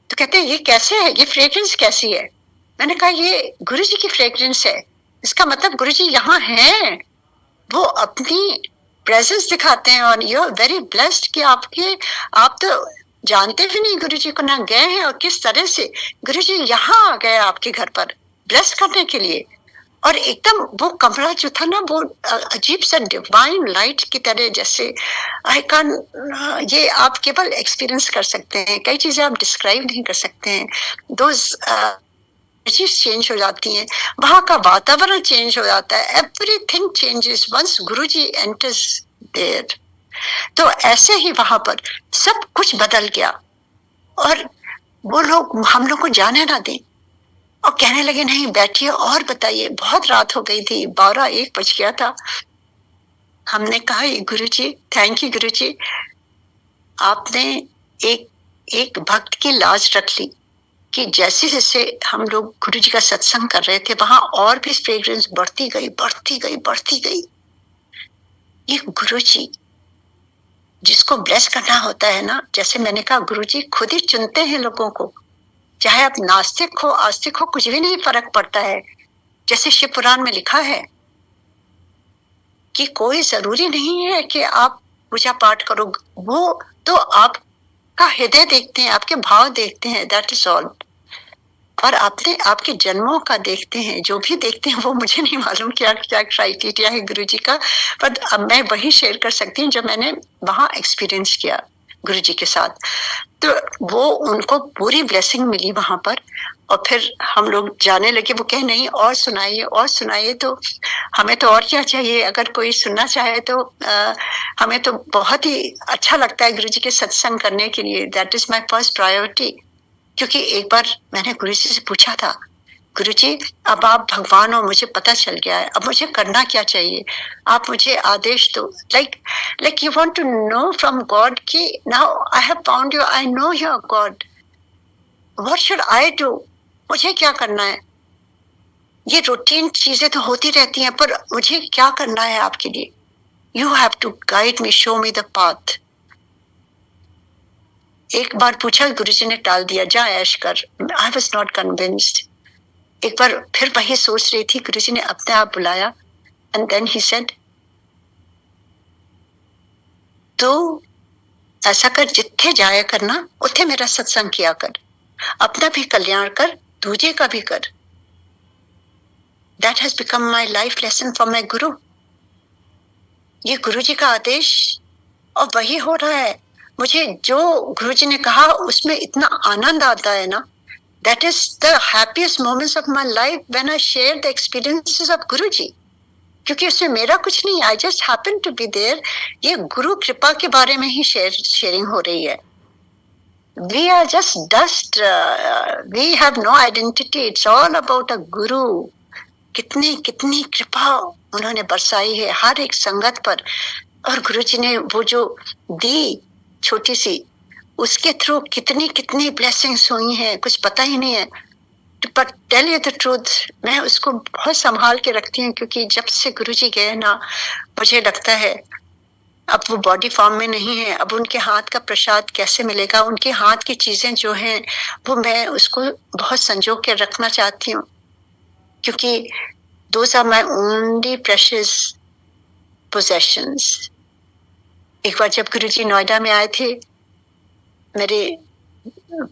तो कहते हैं ये कैसे है, ये फ्रेग्रेंस कैसी है? मैंने कहा ये गुरुजी की फ्रेग्रेंस है, इसका मतलब गुरुजी यहाँ हैं, वो अपनी प्रेजेंस दिखाते हैं। और यू आर वेरी ब्लेस्ड कि आप तो जानते भी नहीं गुरुजी को, ना गए हैं, और किस तरह से गुरुजी यहाँ आ गए आपके घर पर ब्लेस करने के लिए। और एकदम वो कमरा जो था ना, वो अजीब सा डिवाइन लाइट की तरह, जैसे आई कैन, ये आप केवल एक्सपीरियंस कर सकते हैं, कई चीजें आप डिस्क्राइब नहीं कर सकते हैं। दोज चीज चेंज हो जाती हैं, वहां का वातावरण चेंज हो जाता है, everything changes once Guruji enters there. तो ऐसे ही वहां पर सब कुछ बदल गया, और वो लोग हम लोग को जाने ना दें, और कहने लगे नहीं बैठिए और बताइए। बहुत रात हो गई थी, 12-1 बज गया था। हमने कहा गुरुजी, थैंक यू गुरुजी, आपने एक एक भक्त की लाज रख ली, कि जैसे जैसे हम लोग गुरुजी का सत्संग कर रहे थे, वहां और भी फ्रेग्रेंस बढ़ती गई बढ़ती गई बढ़ती गई। ये गुरुजी जिसको ब्लेस करना होता है ना, जैसे मैंने कहा गुरुजी खुद ही चुनते हैं लोगों को, चाहे आप नास्तिक हो आस्तिक हो, कुछ भी नहीं फर्क पड़ता है। जैसे शिव पुराण में लिखा है कि कोई जरूरी नहीं है कि आप पूजा पाठ करो, वो तो आपका हृदय देखते हैं, आपके भाव देखते हैं, दैट इज ऑल। और आपके जन्मों का देखते हैं, जो भी देखते हैं वो मुझे नहीं मालूम क्या क्या क्राइटेरिया है गुरुजी का, पर अब मैं वही शेयर कर सकती हूँ जो मैंने वहां एक्सपीरियंस किया गुरुजी के साथ। तो वो उनको पूरी ब्लेसिंग मिली वहां पर। और फिर हम लोग जाने लगे, वो कहे नहीं और सुनाइए और सुनाइए। तो हमें तो और क्या चाहिए, अगर कोई सुनना चाहे तो हमें तो बहुत ही अच्छा लगता है गुरुजी के सत्संग करने के लिए, that is my first priority. क्योंकि एक बार मैंने गुरुजी से पूछा था, गुरुजी अब आप भगवान हो, मुझे पता चल गया है, अब मुझे करना क्या चाहिए, आप मुझे आदेश दो। Like you want to know from God कि now I have found you, I know you are God, what should I do, मुझे क्या करना है? ये रूटीन चीजें तो होती रहती हैं, पर मुझे क्या करना है आपके लिए? You have to guide me, show me the path. एक बार पूछा, गुरुजी ने टाल दिया, जा ऐश कर। I was not convinced. एक बार फिर वही सोच रही थी, गुरुजी ने अपने आप बुलाया, एंड देन ही सेड तो ऐसा कर, जिथे जाया करना उथे मेरा सत्संग किया कर, अपना भी कल्याण कर, दूजे का भी कर। That has become my life lesson for my गुरु। ये गुरुजी का आदेश, और वही हो रहा है। मुझे जो गुरुजी ने कहा उसमें इतना आनंद आता है ना, that is the happiest moments of my life when I share the experiences of Guruji. क्योंकि उसमें मेरा कुछ नहीं, I just happen to be there. ये गुरु कृपा के बारे में ही शेयरिंग हो रही है. We are just dust. We have no identity. It's all about a guru. कितनी कितनी कृपा उन्होंने बरसाई है हर एक संगत पर, और गुरुजी ने वो जो दी छोटी सी, उसके थ्रू कितनी कितनी ब्लेसिंग्स हुई हैं, कुछ पता ही नहीं है. But tell you the truth, मैं उसको बहुत संभाल के रखती हूँ, क्योंकि जब से गुरुजी गए ना, मुझे लगता है अब वो बॉडी फॉर्म में नहीं है, अब उनके हाथ का प्रसाद कैसे मिलेगा, उनके हाथ की चीजें जो हैं वो मैं उसको बहुत संजो के रखना चाहती हूँ, क्योंकि those are my only precious possessions. एक बार जब गुरुजी नोएडा में आए थे, मेरे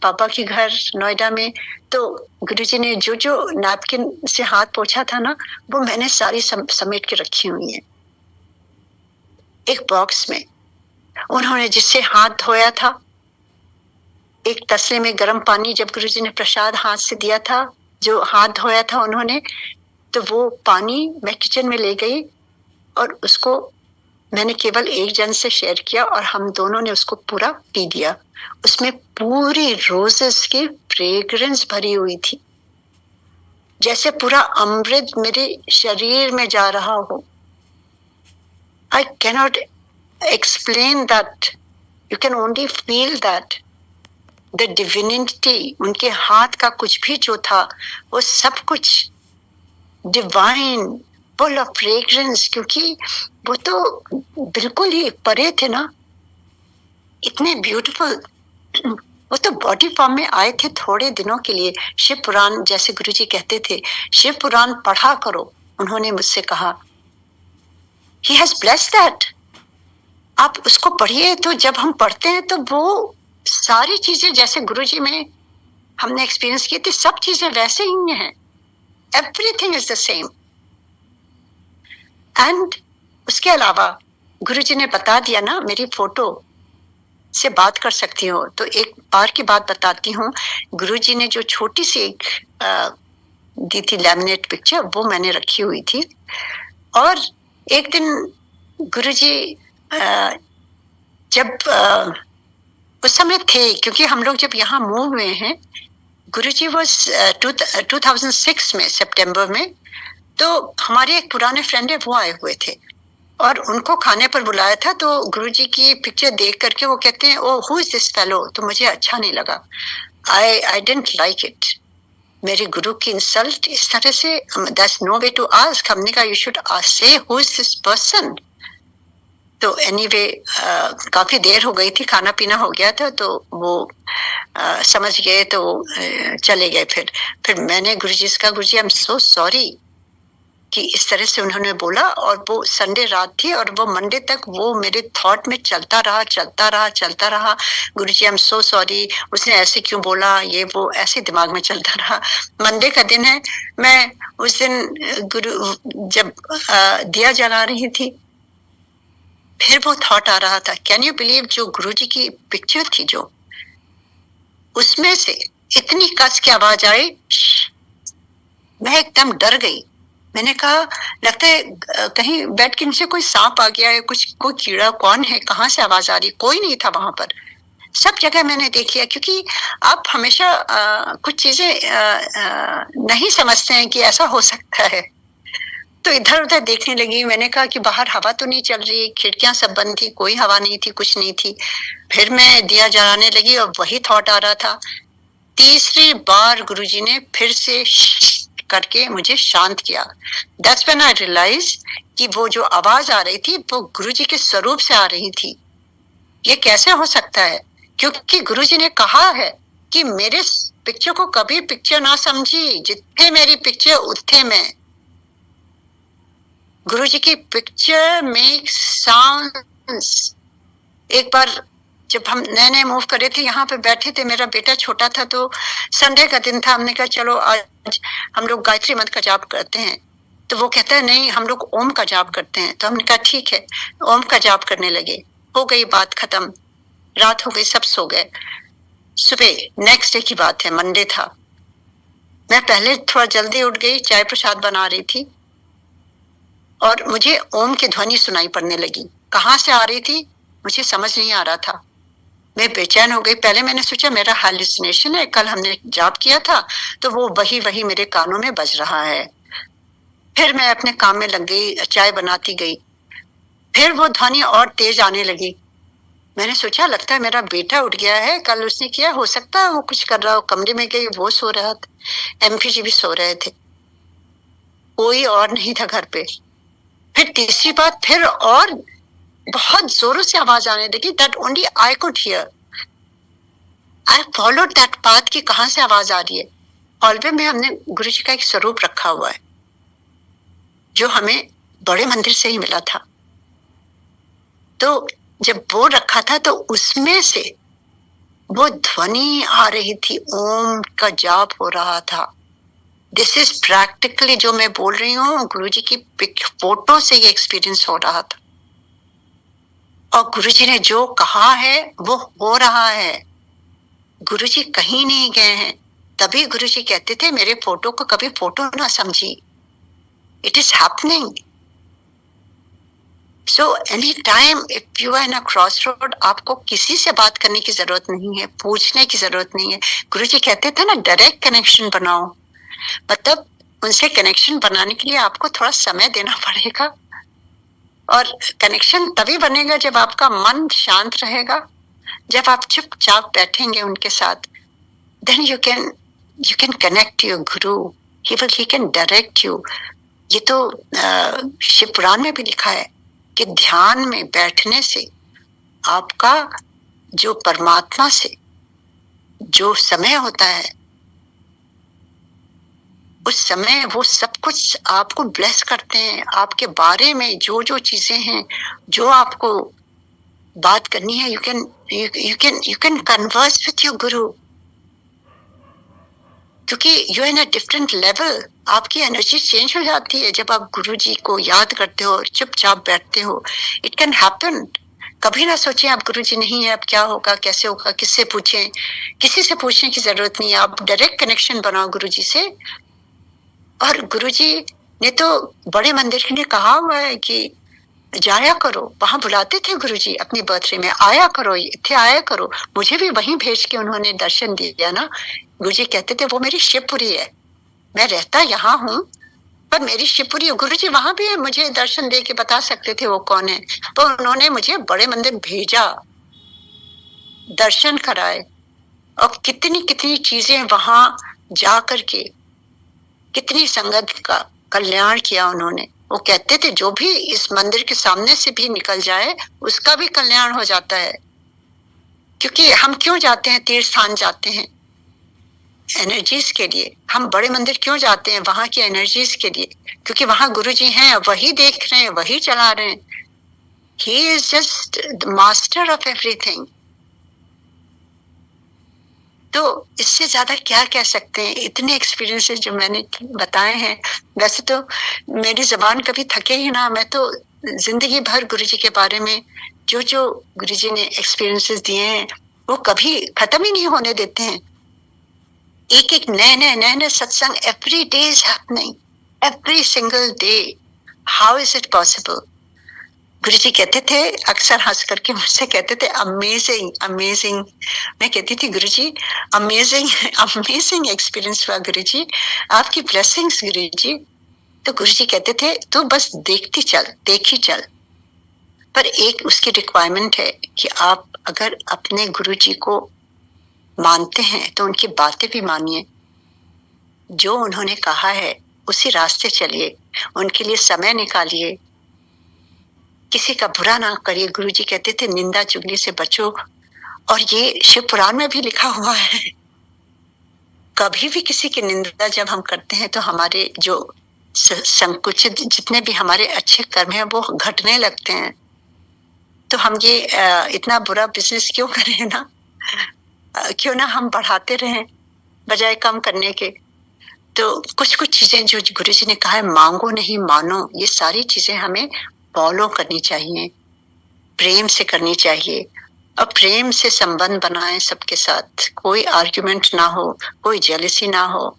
पापा के घर नोएडा में, तो गुरुजी ने जो जो नैपकिन से हाथ पोंछा था ना, वो मैंने सारी समेट के रखी हुई है एक बॉक्स में. उन्होंने जिससे हाथ धोया था, एक तसले में गर्म पानी जब गुरुजी ने प्रसाद हाथ से दिया था, जो हाथ धोया था उन्होंने, तो वो पानी मैं किचन में ले गई और उसको मैंने केवल एक जन से शेयर किया, और हम दोनों ने उसको पूरा पी दिया. उसमें पूरी रोजेस की फ्रेग्रेंस भरी हुई थी, जैसे पूरा अमृत मेरे शरीर में जा रहा हो. I cannot explain that. You can only feel that. The divinity, उनके हाथ का कुछ भी जो था, वो सब कुछ divine, full of fragrance, क्योंकि वो तो बिल्कुल ही परे थे ना, इतने ब्यूटीफुल. वो तो बॉडी फॉर्म में आए थे थोड़े दिनों के लिए. शिव पुराण, जैसे गुरुजी कहते थे, शिव पुराण पढ़ा करो, उन्होंने मुझसे कहा. He has blessed that. आप उसको पढ़िए, तो जब हम पढ़ते हैं तो वो सारी चीजें जैसे गुरुजी में हमने एक्सपीरियंस की थी, सब चीजें वैसे ही हैं. Everything is the same. And उसके अलावा गुरुजी ने बता दिया ना, मेरी फोटो से बात कर सकती हो, तो एक बार की बात बताती हूँ. गुरुजी ने जो छोटी सी एक दी थी लैमिनेट पिक्चर, वो मैंने रखी हुई थी. और एक दिन गुरुजी जब उस समय थे, क्योंकि हम लोग जब यहाँ मूव हुए हैं, गुरुजी वाज 2006 में सितंबर में, तो हमारे एक पुराने फ्रेंड है, वो आए हुए थे और उनको खाने पर बुलाया था. तो गुरुजी की पिक्चर देख करके वो कहते हैं, oh who is this fellow. तो मुझे अच्छा नहीं लगा. I didn't like it. मेरे गुरु की इंसल्ट इस तरह से, that's no way to ask. हमने कहा you should say who is this person. तो एनीवे काफी देर हो गई थी, खाना पीना हो गया था, तो वो समझ गए, तो चले गए. फिर मैंने गुरुजी से कहा, गुरुजी आई एम सो सॉरी कि इस तरह से उन्होंने बोला. और वो संडे रात थी और वो मंडे तक वो मेरे थॉट में चलता रहा. गुरुजी आई एम सो सॉरी, उसने ऐसे क्यों बोला, ये वो ऐसे दिमाग में चलता रहा. मंडे का दिन है, मैं उस दिन गुरु जब दिया जला रही थी, फिर वो थॉट आ रहा था. कैन यू बिलीव, जो गुरुजी की पिक्चर थी, जो उसमें से इतनी कस की आवाज आई, मैं एकदम डर गई. मैंने कहा लगता है कहीं बेड के नीचे कोई सांप आ गया है, कोई कीड़ा, कौन है, कहाँ से आवाज आ रही. कोई नहीं था वहां पर. सब जगह मैंने देख लिया, क्योंकि आप हमेशा कुछ चीजें नहीं समझते हैं कि ऐसा हो सकता है. तो इधर उधर देखने लगी. मैंने कहा कि बाहर हवा तो नहीं चल रही, खिड़कियां सब बंद थी, कोई हवा नहीं थी, कुछ नहीं थी. फिर मैं दिया जलाने लगी और वही थॉट आ रहा था. तीसरी बार गुरुजी ने फिर से करके मुझे शांत किया. दैट्स व्हेन आई रियलाइज कि वो जो आवाज आ रही थी वो गुरुजी के स्वरूप से आ रही थी. ये कैसे हो सकता है, क्योंकि गुरुजी ने कहा है कि मेरे पिक्चर को कभी पिक्चर ना समझी, जितने मेरी पिक्चर उतने में. गुरुजी की पिक्चर मेक साउंड्स. एक बार जब हम नए नए मूव करे थे, यहाँ पे बैठे थे, मेरा बेटा छोटा था, तो संडे का दिन था. हमने कहा चलो आज हम लोग गायत्री मंत्र का जाप करते हैं. तो वो कहता है नहीं, हम लोग ओम का जाप करते हैं. तो हमने कहा ठीक है, ओम का जाप करने लगे. हो गई बात खत्म. रात हो गई, सब सो गए। सुबह नेक्स्ट डे की बात है, मंडे था। मैं पहले थोड़ा जल्दी उठ गई, चाय प्रसाद बना रही थी और मुझे ओम की ध्वनि सुनाई पड़ने लगी। कहाँ से आ रही थी मुझे समझ नहीं आ रहा था। मैं बेचैन हो गई। पहले मैंने सोचा मेरा हैलुसिनेशन है, कल हमने जाप किया था तो वो वही वही मेरे कानों में बज रहा है। फिर मैं अपने काम में लग गई, चाय बनाती गई। फिर वो ध्वनि और तेज आने लगी। मैंने सोचा लगता है मेरा बेटा उठ गया है, कल उसने किया, हो सकता है वो कुछ कर रहा हो। कमरे में गई, वो सो रहा था, एमपी जी भी सो रहे थे, कोई और नहीं था घर पे। फिर तीसरी बात, फिर और बहुत जोरों से आवाज आने लगी, that only I could hear. I followed that path कि कहाँ से आवाज आ रही है। हॉलवे में हमने गुरु जी का एक स्वरूप रखा हुआ है जो हमें बड़े मंदिर से ही मिला था। तो जब वो रखा था तो उसमें से वो ध्वनि आ रही थी, ओम का जाप हो रहा था। दिस इज प्रैक्टिकली जो मैं बोल रही हूँ, गुरु जी की फोटो से ये एक्सपीरियंस हो रहा था। और गुरु जी ने जो कहा है वो हो रहा है। गुरु जी कहीं नहीं गए हैं। तभी गुरु जी कहते थे मेरे फोटो को कभी फोटो ना समझी, it is happening. So any time if you are in a cross road, आपको किसी से बात करने की जरूरत नहीं है, पूछने की जरूरत नहीं है। गुरु जी कहते थे ना, डायरेक्ट कनेक्शन बनाओ। मतलब उनसे कनेक्शन बनाने के लिए आपको थोड़ा समय देना पड़ेगा। और कनेक्शन तभी बनेगा जब आपका मन शांत रहेगा, जब आप चुपचाप बैठेंगे उनके साथ। then you can connect to your guru. He can direct you. ये तो शिव पुराण में भी लिखा है कि ध्यान में बैठने से आपका जो परमात्मा से जो समय होता है, उस समय वो सब कुछ आपको ब्लेस करते हैं। आपके बारे में जो जो चीजें हैं, जो आपको बात करनी है, you can converse with your guru. क्योंकि you in a different level, आपकी एनर्जी चेंज हो जाती है जब आप गुरु जी को याद करते हो, चुपचाप बैठते हो। It can happen. कभी ना सोचें आप गुरु जी नहीं है, अब क्या होगा, कैसे होगा, किससे पूछें। किसी से पूछने की जरूरत नहीं है, आप डायरेक्ट कनेक्शन बनाओ गुरु जी से। और गुरु जी ने तो बड़े मंदिर के लिए कहा हुआ है कि जाया करो। वहां बुलाते थे गुरु जी अपनी बर्थडे में, आया करो, इतने आया करो। मुझे भी वहीं भेज के उन्होंने दर्शन दिया ना। गुरु जी कहते थे वो मेरी शिवपुरी है, मैं रहता यहाँ हूँ पर मेरी शिवपुरी है। गुरु जी वहां भी है, मुझे दर्शन दे के बता सकते थे वो कौन है, पर उन्होंने मुझे बड़े मंदिर भेजा, दर्शन कराए। और कितनी कितनी चीजें वहां जा करके, कितनी संगत का कल्याण किया उन्होंने। वो कहते थे जो भी इस मंदिर के सामने से भी निकल जाए उसका भी कल्याण हो जाता है। क्योंकि हम क्यों जाते हैं, तीर्थ स्थान जाते हैं एनर्जीज के लिए। हम बड़े मंदिर क्यों जाते हैं, वहां की एनर्जीज के लिए, क्योंकि वहां गुरु जी हैं, वही देख रहे हैं, वही चला रहे हैं। He is just the master of everything. तो इससे ज्यादा क्या कह सकते हैं, इतने एक्सपीरियंसेस जो मैंने बताए हैं। वैसे तो मेरी जबान कभी थके ही ना, मैं तो जिंदगी भर गुरु जी के बारे में जो जो गुरु जी ने एक्सपीरियंसेस दिए हैं वो कभी खत्म ही नहीं होने देते हैं। एक एक नए नए सत्संग every day is happening, every single day. How is it possible? गुरु जी कहते थे, अक्सर हंस करके मुझसे कहते थे अमेजिंग अमेजिंग। मैं कहती थी गुरु जी अमेजिंग अमेजिंग एक्सपीरियंस हुआ गुरु जी, आपकी ब्लेसिंग्स गुरु जी। तो गुरु जी कहते थे तू बस देखती चल, देखी चल। पर एक उसकी रिक्वायरमेंट है कि आप अगर अपने गुरु जी को मानते हैं तो उनकी बातें भी मानिए, जो उन्होंने कहा है उसी रास्ते चलिए, उनके लिए समय निकालिए, किसी का बुरा ना करिए। गुरु जी कहते थे निंदा चुगली से बचो, और ये शिव पुराण में भी लिखा हुआ है। कभी भी किसी की निंदा जब हम करते हैं तो हमारे जो संकुचित जितने भी हमारे अच्छे कर्म हैं वो घटने लगते हैं। तो हम ये इतना बुरा बिजनेस क्यों करें ना, क्यों ना हम बढ़ाते रहें बजाय कम करने के। तो कुछ कुछ चीजें जो गुरु जी ने कहा है, मांगो नहीं मानो, ये सारी चीजें हमें फॉलो करनी चाहिए, प्रेम से करनी चाहिए। और प्रेम से संबंध बनाएं सबके साथ, कोई आर्ग्यूमेंट ना हो, कोई जेलसी ना हो,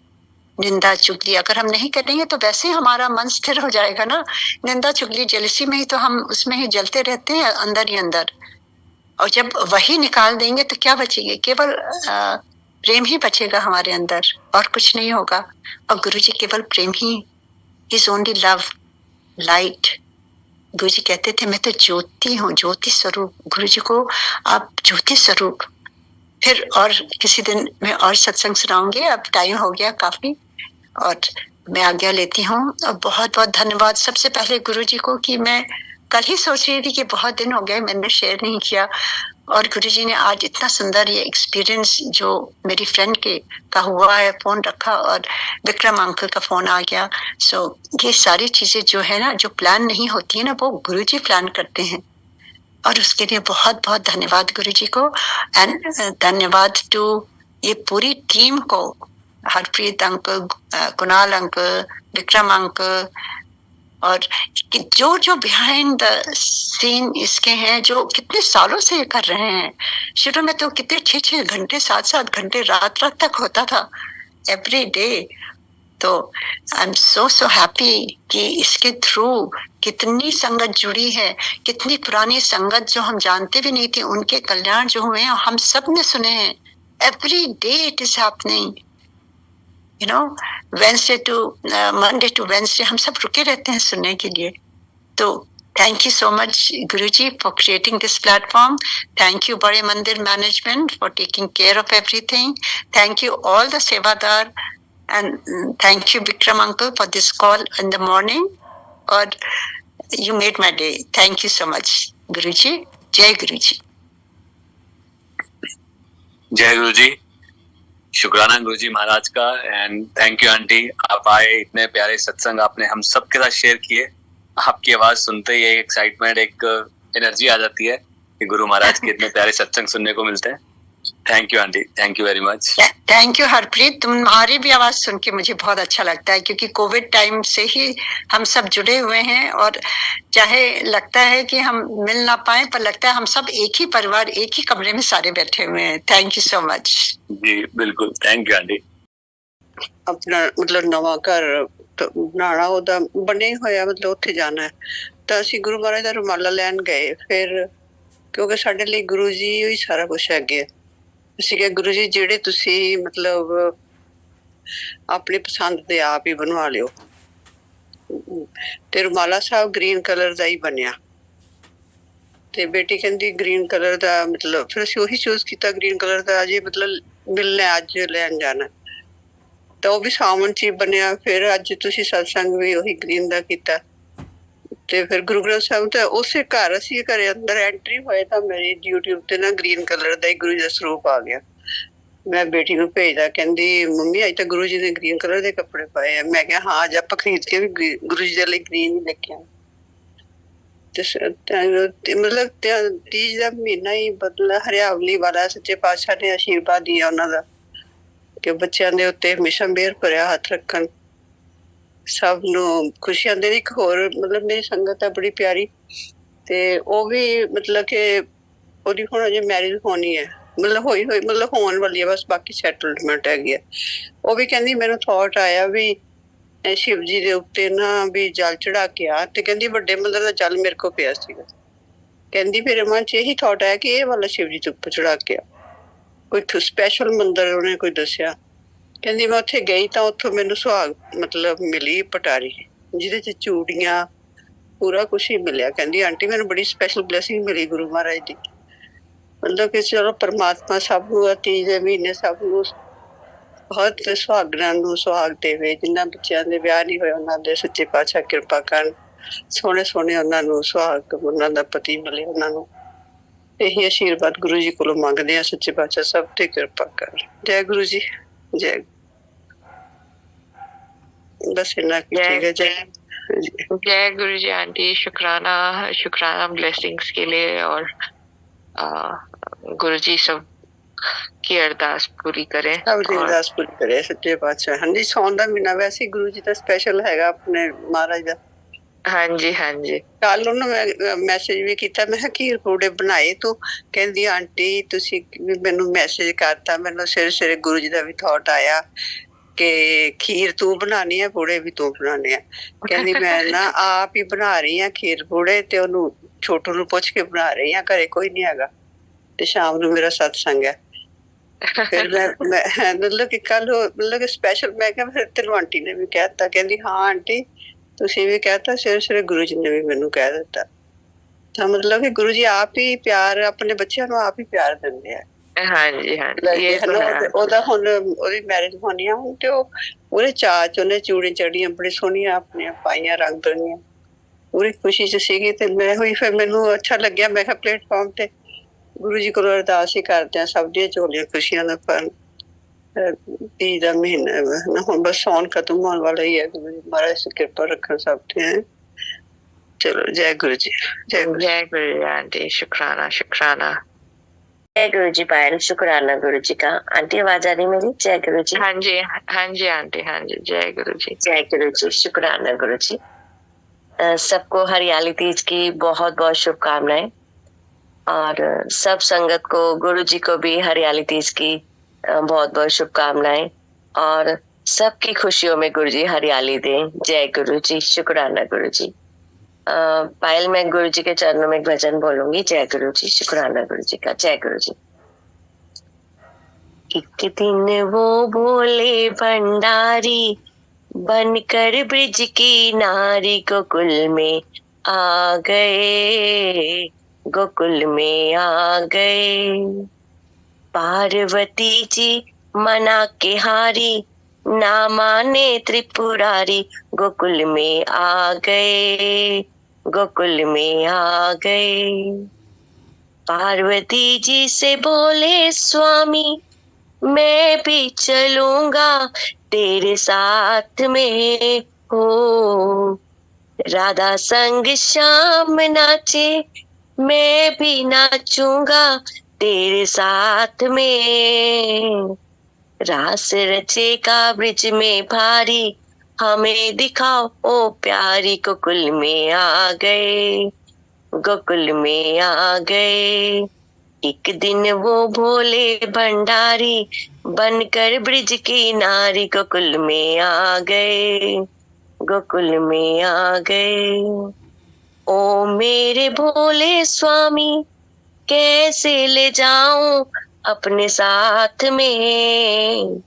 निंदा चुगली अगर हम नहीं करेंगे तो वैसे ही हमारा मन स्थिर हो जाएगा ना। निंदा चुगली जेलसी में ही तो हम उसमें ही जलते रहते हैं अंदर ही अंदर, और जब वही निकाल देंगे तो क्या बचेंगे? केवल प्रेम ही बचेगा हमारे अंदर, और कुछ नहीं होगा। और गुरुजी केवल प्रेम ही, इज ओनली लव, लाइट। गुरुजी कहते थे मैं तो ज्योति हूँ, ज्योति स्वरूप। गुरुजी को आप ज्योति स्वरूप। फिर और किसी दिन मैं और सत्संग सुनाऊंगी, अब टाइम हो गया काफी, और मैं आज्ञा लेती हूँ। और बहुत बहुत धन्यवाद सबसे पहले गुरुजी को, कि मैं कल ही सोच रही थी कि बहुत दिन हो गए मैंने शेयर नहीं किया, और गुरुजी ने आज इतना सुंदर ये एक्सपीरियंस जो मेरी फ्रेंड के का हुआ है, फोन रखा और विक्रम अंकल का फोन आ गया। सो ये सारी चीजें जो है ना, जो प्लान नहीं होती है ना, वो गुरुजी प्लान करते हैं, और उसके लिए बहुत बहुत धन्यवाद गुरुजी को। एंड धन्यवाद टू ये पूरी टीम को, Harpreet uncle, Kunal uncle, Vikram uncle, और जो जो बिहाइंड द सीन इसके हैं, जो कितने सालों से ये कर रहे हैं। शुरू में तो कितने 6-6 घंटे, 7-7 घंटे, रात रात तक होता था एवरी डे। तो आई एम सो हैप्पी कि इसके थ्रू कितनी संगत जुड़ी है, कितनी पुरानी संगत जो हम जानते भी नहीं थे, उनके कल्याण जो हुए हैं हम सब ने सुने हैं। Every day it is happening, you know, Wednesday to Monday to Wednesday हम सब रुके रहते हैं सुनने के लिए। तो thank you so much Guruji for creating this platform. Thank you Bade Mandir management for taking care of everything. Thank you all the सेवादार, and thank you Vikram uncle for this call in the morning, or you made my day. Thank you so much Guruji. Jai Guruji. जय गुरुजी, शुक्राना गुरुजी महाराज का। एंड थैंक यू आंटी, आप आए, इतने प्यारे सत्संग आपने हम सबके साथ शेयर किए। आपकी आवाज सुनते ही एक एक्साइटमेंट, एक एनर्जी आ जाती है कि गुरु महाराज के इतने प्यारे सत्संग सुनने को मिलते हैं। Thank you aunty, thank you very much. Thank you Harpreet, तुम्हारी भी आवाज सुन के मुझे बहुत अच्छा लगता है, क्योंकि कोविड टाइम से ही हम सब जुड़े हुए हैं, और चाहे लगता है कि हम मिल ना पाए, पर लगता है हम सब एक ही परिवार, एक ही कमरे में सारे बैठे हुए हैं। Thank you so much. जी बिल्कुल, थैंक यू आंटी। अपना मतलब नवा घर बनाना ਉਹਦਾ बने होया, मतलब ਉੱਥੇ जाना है, ਤਾਂ ਅਸੀਂ ਗੁਰੂ ਮਹਾਰਾਜ ਦਾ ਰੁਮਾਲਾ ਲੈਣ ਗਏ। ਫਿਰ ਕਿਉਂਕਿ ਸਾਡੇ ਲਈ ਗੁਰੂ ਜੀ ਹੀ ਸਾਰਾ ਕੁਝ ਹੈਗੇ। ਅਸੀਂ ਕਿਹਾ ਗੁਰੂ ਜੀ ਜਿਹੜੇ ਤੁਸੀਂ ਮਤਲਬ ਆਪਣੀ ਪਸੰਦ ਦੇ ਆਪ ਹੀ ਬਣਵਾ ਲਿਓ। ਤੇ ਰੁਮਾਲਾ ਸਾਹਿਬ ਗ੍ਰੀਨ ਕਲਰ ਦਾ ਹੀ ਬਣਿਆ। ਤੇ ਬੇਟੀ ਕਹਿੰਦੀ ਗ੍ਰੀਨ ਕਲਰ ਦਾ, ਮਤਲਬ ਫਿਰ ਅਸੀਂ ਉਹੀ ਚੂਜ਼ ਕੀਤਾ ਗ੍ਰੀਨ ਕਲਰ ਦਾ। ਅਜੇ ਮਤਲਬ ਮਿਲਣਾ, ਅੱਜ ਲੈਣ ਜਾਣਾ, ਤਾਂ ਉਹ ਵੀ ਸਾਵਣ ਚ ਹੀ ਬਣਿਆ। ਫਿਰ ਅੱਜ ਤੁਸੀਂ ਸਤਸੰਗ ਵੀ ਉਹੀ ਗ੍ਰੀਨ ਦਾ ਕੀਤਾ। ਤੇ ਫਿਰ ਗੁਰੂ ਗ੍ਰੰਥ ਸਾਹਿਬ ਤਾਂ ਉਸੇ ਘਰ, ਅਸੀਂ ਘਰੇ ਅੰਦਰ ਐਂਟਰੀ ਹੋਏ ਤਾਂ ਮੇਰੀ YouTube ਤੇ ਨਾ ਗ੍ਰੀਨ ਕਲਰ ਦਾ ਹੀ ਗੁਰੂ ਜੀ ਦਾ ਸਰੂਪ ਆ ਗਿਆ। ਮੈਂ ਬੇਟੀ ਨੂੰ ਭੇਜਦਾ, ਕਹਿੰਦੀ ਮੰਮੀ ਅੱਜ ਤਾਂ ਗੁਰੂ ਜੀ ਨੇ ਗ੍ਰੀਨ ਕਲਰ ਦੇ ਕੱਪੜੇ ਪਾਏ ਆ। ਮੈਂ ਕਿਹਾ ਹਾਂ, ਅੱਜ ਆਪਾਂ ਖਰੀਦ ਕੇ ਵੀ ਗੁਰੂ ਜੀ ਦੇ ਲਈ ਗ੍ਰੀਨ ਹੀ ਲੈ ਕੇ ਆਏ। ਤੇ ਮਤਲਬ ਤੀਜ ਦਾ ਮਹੀਨਾ ਹੀ ਬਦਲਾ ਹਰਿਆਵਲੀ ਵਾਲਾ ਸੱਚੇ ਪਾਤਸ਼ਾਹ ਨੇ ਆਸ਼ੀਰਵਾਦ ਦਿਆ ਉਹਨਾਂ ਦਾ, ਕਿ ਬੱਚਿਆਂ ਦੇ ਉੱਤੇ ਹਮੇਸ਼ਾ ਮਿਹਰ ਭਰਿਆ ਹੱਥ ਰੱਖਣ, ਸਭ ਨੂੰ ਖੁਸ਼ੀਆਂ ਦੇ। ਇੱਕ ਹੋਰ ਮਤਲਬ ਮੇਰੀ ਸੰਗਤ ਹੈ ਬੜੀ ਪਿਆਰੀ, ਤੇ ਉਹ ਵੀ ਮਤਲਬ ਕਿ ਉਹਦੀ ਹੁਣ ਅਜੇ ਮੈਰਿਜ ਹੋਣੀ ਹੈ, ਮਤਲਬ ਹੋਈ ਮਤਲਬ ਹੋਣ ਵਾਲੀ ਹੈ, ਬਸ ਬਾਕੀ ਸੈਟਲਮੈਂਟ ਹੈਗੀ ਹੈ। ਉਹ ਵੀ ਕਹਿੰਦੀ ਮੈਨੂੰ ਥੋਟ ਆਇਆ ਵੀ ਸ਼ਿਵ ਜੀ ਦੇ ਉੱਤੇ ਨਾ ਵੀ ਜਲ ਚੜਾ ਕੇ ਆ, ਤੇ ਕਹਿੰਦੀ ਵੱਡੇ ਮੰਦਰ ਦਾ ਜਲ ਮੇਰੇ ਕੋਲ ਪਿਆ ਸੀਗਾ। ਕਹਿੰਦੀ ਫਿਰ ਮਨ ਚ ਇਹੀ ਥੋਟ ਆਇਆ ਕਿ ਇਹ ਵਾਲਾ ਸ਼ਿਵ ਜੀ ਦੇ ਉੱਪਰ ਚੜਾ ਕੇ ਆ, ਕੋਈ ਸਪੈਸ਼ਲ ਮੰਦਰ ਉਹਨੇ ਕੋਈ ਦੱਸਿਆ। ਕਹਿੰਦੀ ਮੈਂ ਉੱਥੇ ਗਈ ਤਾਂ ਉੱਥੋਂ ਮੈਨੂੰ ਸੁਹਾਗ ਮਤਲਬ ਮਿਲੀ ਪਟਾਰੀ, ਜਿਹਦੇ ਚ ਚੂੜੀਆਂ ਪੂਰਾ ਕੁਛ ਹੀ ਮਿਲਿਆ। ਕਹਿੰਦੀ ਆਂਟੀ ਮੈਨੂੰ ਬੜੀ ਸਪੈਸ਼ਲ ਬਲੈਸਿੰਗ ਮਿਲੀ ਗੁਰੂ ਮਹਾਰਾਜ ਦੀ। ਮਤਲਬ ਕਿ ਚਲੋ ਪਰਮਾਤਮਾ ਸਭ ਨੂੰ ਤੀਜ ਦੇ ਮਹੀਨੇ ਸਭ ਨੂੰ ਬਹੁਤ ਸੁਹਾਗਣਾਂ ਨੂੰ ਸੁਹਾਗ ਦੇਵੇ। ਜਿਨ੍ਹਾਂ ਬੱਚਿਆਂ ਦੇ ਵਿਆਹ ਨਹੀਂ ਹੋਏ ਉਹਨਾਂ ਦੇ ਸੱਚੇ ਪਾਤਸ਼ਾਹ ਕਿਰਪਾ ਕਰਨ, ਸੋਹਣੇ ਸੋਹਣੇ ਉਹਨਾਂ ਨੂੰ ਸੁਹਾਗ, ਉਹਨਾਂ ਦਾ ਪਤੀ ਮਿਲੇ ਉਹਨਾਂ ਨੂੰ। ਇਹੀ ਆਸ਼ੀਰਵਾਦ ਗੁਰੂ ਜੀ ਕੋਲੋਂ ਮੰਗਦੇ ਆ, ਸੱਚੇ ਪਾਤਸ਼ਾਹ ਸਭ ਤੇ ਕਿਰਪਾ ਕਰਨ। ਜੈ ਗੁਰੂ ਜੀ, जय। बस इतना जय जय गुरु जी। आंटी शुक्राना, शुक्राना ब्लेसिंग्स के लिए, और गुरु जी सब की अरदास पूरी करे, सब की अरदास पूरी करे सच्चे पातशाह। हाँ जी, सौन का महीना वैसे गुरु जी का स्पेशल हैगा अपने महाराज का, हाँ जी, हाँ जी। ਕੱਲ ਉਹਨੂੰ ਮੈਂ ਮੈਸੇਜ ਵੀ ਕੀਤਾ, ਮੈਂ ਕਿਹਾ ਖੀਰ ਪੂੜੇ ਬਣਾਏ ਤੂੰ? ਕਹਿੰਦੀ ਆਂਟੀ ਤੁਸੀਂ ਵੀ ਮੈਨੂੰ ਮੈਸੇਜ ਕਰਤਾ, ਮੈਨੂੰ ਸਵੇਰੇ ਸਵੇਰੇ ਗੁਰੂ ਜੀ ਦਾ ਵੀ ਥਾਟ ਆਇਆ ਕਿ ਖੀਰ ਤੂੰ ਬਣਾਉਣੀ ਆ, ਪੂੜੇ ਵੀ ਤੂੰ ਬਣਾਉਣੇ ਆ। ਕਹਿੰਦੀ ਮੈਂ ਨਾ ਆਪ ਹੀ ਬਣਾ ਰਹੀ ਆ ਖੀਰ ਪੂੜੇ, ਤੇ ਉਹਨੂੰ ਛੋਟੂ ਨੂੰ ਪੁੱਛ ਕੇ ਬਣਾ ਰਹੀ ਆ, ਘਰੇ ਕੋਈ ਨਹੀਂ ਹੈਗਾ, ਤੇ ਸ਼ਾਮ ਨੂੰ ਮੇਰਾ ਸਤਸੰਗ ਹੈ। ਫਿਰ ਮੈਂ ਮਤਲਬ ਕਿ ਕੱਲ ਮਤਲਬ ਕਿ ਸਪੈਸ਼ਲ, ਮੈਂ ਕਿਹਾ ਫਿਰ ਤੈਨੂੰ ਆਂਟੀ ਨੇ ਵੀ ਕਹਿ ਦਿੱਤਾ? ਕਹਿੰਦੀ ਹਾਂ ਆਂਟੀ ਤੁਸੀਂ ਵੀ ਕਹਿਤਾ, ਸਵੇਰੇ ਸਵੇਰੇ ਗੁਰੂ ਜੀ ਨੇ ਵੀ ਮੈਨੂੰ ਕਹਿ ਦਿੱਤਾ। ਤਾਂ ਮਤਲਬ ਕਿ ਗੁਰੂ ਜੀ ਆਪ ਹੀ ਪਿਆਰ ਆਪਣੇ ਬੱਚਿਆਂ ਨੂੰ ਆਪ ਹੀ ਪਿਆਰ ਦਿੰਦੇ ਆ। हाँ जी, हाँ जी, ये तो है। ਉਹਦਾ ਹੁਣ ਉਹਦੀ ਮੈਰਿਜ ਹੋਣੀ ਆ ਹੁਣ, ਤੇ ਉਹ ਉਹਦੇ ਚਾਅ ਚ ਉਹਨੇ ਚੂੜੀ ਚੜੀਆਂ ਬੜੀ ਸੋਹਣੀਆਂ ਆਪਣੀਆਂ ਪਾਈਆਂ, ਰੰਗ ਬਰੰਗੀਆਂ, ਪੂਰੀ ਖੁਸ਼ੀ ਚ ਸੀਗੀ। ਤੇ ਮੈਂ ਹੋਈ, ਫਿਰ ਮੈਨੂੰ ਅੱਛਾ ਲੱਗਿਆ, ਮੈਂ ਕਿਹਾ ਪਲੇਟਫਾਰਮ ਤੇ ਗੁਰੂ ਜੀ ਕੋਲ ਅਰਦਾਸ ਹੀ ਕਰਦੇ ਆ ਸਭ ਦੀਆਂ ਝੋਲੀਆਂ ਖੁਸ਼ੀਆਂ ਦਾ ਭਰਨ। ਤੀਜ ਦਾ ਮਹੀਨਾ ਨਾ ਹੁਣ ਬਸ ਸਾਉਣ ਖਤਮ ਹੋਣ ਵਾਲਾ ਹੀ ਹੈ, ਗੁਰੂ ਜੀ ਮਹਾਰਾਜ ਦੀ ਕਿਰਪਾ ਰੱਖਣ ਸਭ ਤੇ। ਚਲੋ ਜੈ ਗੁਰੂ ਜੀ, ਜੈ ਗੁਰੂ ਜੀ। जय गुरु जी आंटी, शुक्राना शुक्राना। जय गुरु जी पायल, शुक्राना गुरु जी का। आंटी आवाज आ रही मेरी? जय गुरु जी। हाँ जी, हाँ जी आंटी, हाँ जी, जय गुरु जी। जय गुरु जी, शुक्राना गुरु जी। सबको हरियाली तीज की बहुत बहुत शुभकामनाएं, और सब संगत को, गुरु जी को भी हरियाली तीज की बहुत बहुत शुभकामनाएं, और सबकी खुशियों में गुरु जी हरियाली दें। जय गुरु जी, शुक्राना गुरु जी। पायल मैं गुरु जी के चरणों में एक भजन बोलूंगी। जय गुरु जी, शुक्राना गुरु जी का। जय गुरु जी। एक दिन वो भोले भंडारी बनकर ब्रिज की नारी गोकुल में आ गए, गोकुल में आ गए। पार्वती जी मना के हारी, ना माने त्रिपुरारी, गोकुल में आ गए, गोकुल में आ गए। पार्वती जी से बोले स्वामी मैं भी चलूंगा तेरे साथ में, हो राधा संग श्याम नाचे मैं भी नाचूंगा तेरे साथ में। रास रचेगा ब्रिज में भारी, हमें दिखाओ ओ प्यारी, गोकुल में आ गए, गोकुल में आ गए। एक दिन वो भोले भंडारी बनकर ब्रिज की नारी, गोकुल में आ गए, गोकुल में आ गए। ओ मेरे भोले स्वामी कैसे ले जाऊं अपने साथ में,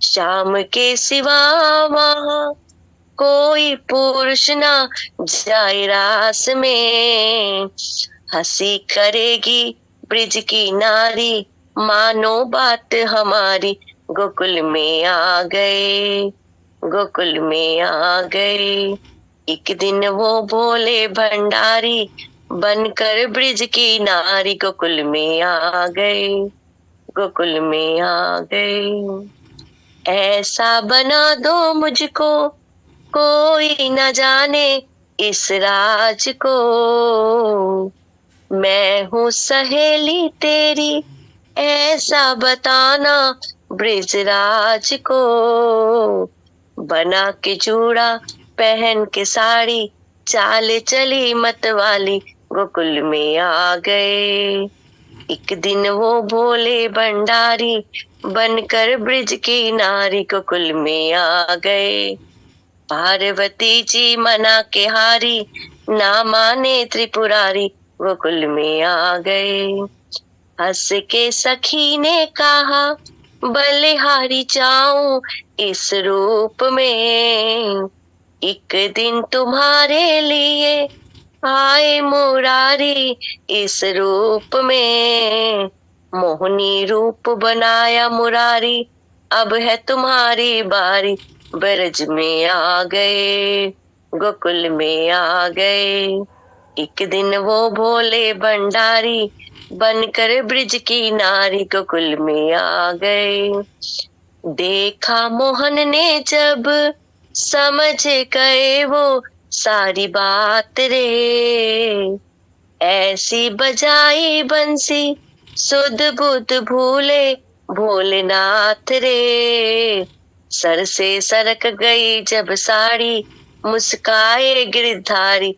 शाम के सिवा वहां कोई पुरुष ना जाए रास में। हंसी करेगी ब्रिज की नारी, मानो बात हमारी, गोकुल में आ गए, गोकुल में आ गए। एक दिन वो भोले भंडारी बनकर ब्रिज की नारी, गोकुल में आ गए, गोकुल में आ गए। ऐसा बना दो मुझको कोई न जाने इस राज को, मैं हूँ सहेली तेरी ऐसा बताना ब्रिजराज को। बना के जूड़ा पहन के साड़ी, चाल चली मतवाली, गोकुल में आ गए। एक दिन वो भोले भंडारी बनकर ब्रिज की नारी, गोकुल में आ गए। पार्वती जी मना के हारी, ना माने त्रिपुरारी, गोकुल में आ गए। हंस के सखी ने कहा बलिहारी जाऊं इस रूप में, एक दिन तुम्हारे लिए आए मुरारी इस रूप में। मोहनी रूप बनाया मुरारी, अब है तुम्हारी बारी, ब्रज में आ गए, गोकुल में आ गए। एक दिन वो भोले भंडारी बनकर ब्रिज की नारी, गोकुल में आ गए। देखा मोहन ने जब समझ गए वो सारी बात रे, ऐसी बजाई बंसी सुध बुध भूले भोलेनाथ रे। सर से सरक गई जब साड़ी, मुस्काए गिरधारी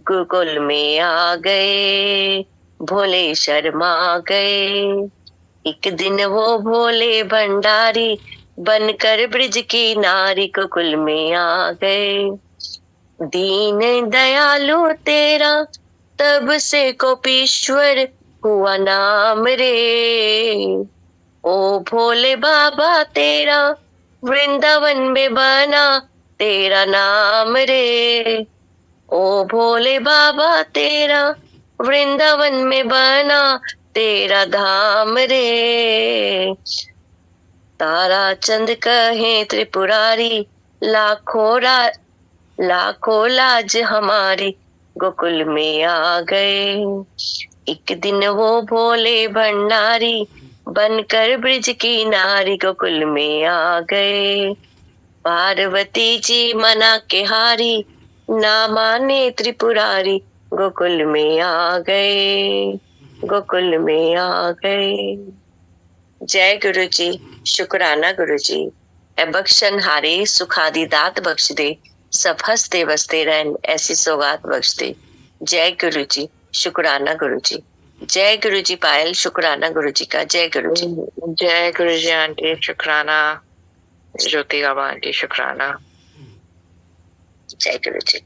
गोकुल में आ गए, भोले शर्मा गए। एक दिन वो भोले भंडारी बनकर ब्रिज की नारी गोकुल में आ गए। दीन दयालु तेरा तब से गोपीश्वर हुआ नाम रे। ओ भोले बाबा तेरा वृंदावन में बना तेरा नाम रे। ओ भोले बाबा तेरा वृंदावन में बना तेरा धाम रे। तारा चंद कहे त्रिपुरारी लाखों लाज हमारी गोकुल में आ गए। एक दिन वो भोले भंडारी बनकर ब्रिज की नारी गोकुल में आ गए। पार्वती जी मना के हारी ना माने त्रिपुरारी गोकुल में आ गए, गोकुल में आ गए। जय गुरु जी, शुक्राना गुरु जी। ए बख्शन हारे सुखादी दात बख्श दे, सब हंसते बसते रहन ऐसी सौगात बख्श दे। जय गुरु जी, शुक्राना गुरु जी। जय गुरु जी पायल, शुक्राना गुरु जी का। जय गुरु जी। जय गुरु जी आंटी, शुक्राना। ज्योति बाबा आंटी, शुक्राना। जय गुरु जी।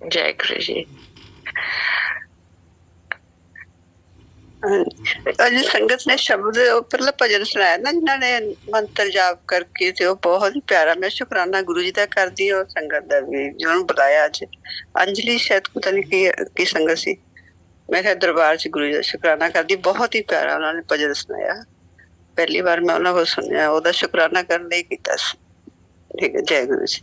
जय गुरु जी। ਅੱਜ ਸੰਗਤ ਨੇ ਸ਼ਬਦ ਉੱਪਰਲਾ ਭਜਨ ਸੁਣਾਇਆ ਨਾ, ਜਿਨ੍ਹਾਂ ਨੇ ਮੰਤਰ ਜਾਪ ਕਰਕੇ, ਤੇ ਉਹ ਬਹੁਤ ਹੀ ਪਿਆਰਾ। ਮੈਂ ਸ਼ੁਕਰਾਨਾ ਗੁਰੂ ਜੀ ਦਾ ਕਰਦੀ ਹਾਂ, ਸੰਗਤ ਦਾ ਵੀ ਜਿਹਨਾਂ ਨੂੰ ਬੁਲਾਇਆ ਅੱਜ। ਅੰਜਲੀ ਸ਼ਾਇਦ ਪਤਾ ਨਹੀਂ ਕੀ ਸੰਗਤ ਸੀ, ਮੈਂ ਕਿਹਾ ਦਰਬਾਰ ਚ ਗੁਰੂ ਜੀ ਦਾ ਸ਼ੁਕਰਾਨਾ ਕਰਦੀ। ਬਹੁਤ ਹੀ ਪਿਆਰਾ ਉਹਨਾਂ ਨੇ ਭਜਨ ਸੁਣਾਇਆ। ਪਹਿਲੀ ਵਾਰ ਮੈਂ ਉਹਨਾਂ ਕੋਲ ਸੁਣਿਆ, ਉਹਦਾ ਸ਼ੁਕਰਾਨਾ ਕਰਨ ਲਈ ਕੀਤਾ ਸੀ। ਠੀਕ ਹੈ, ਜੈ ਗੁਰੂ ਜੀ।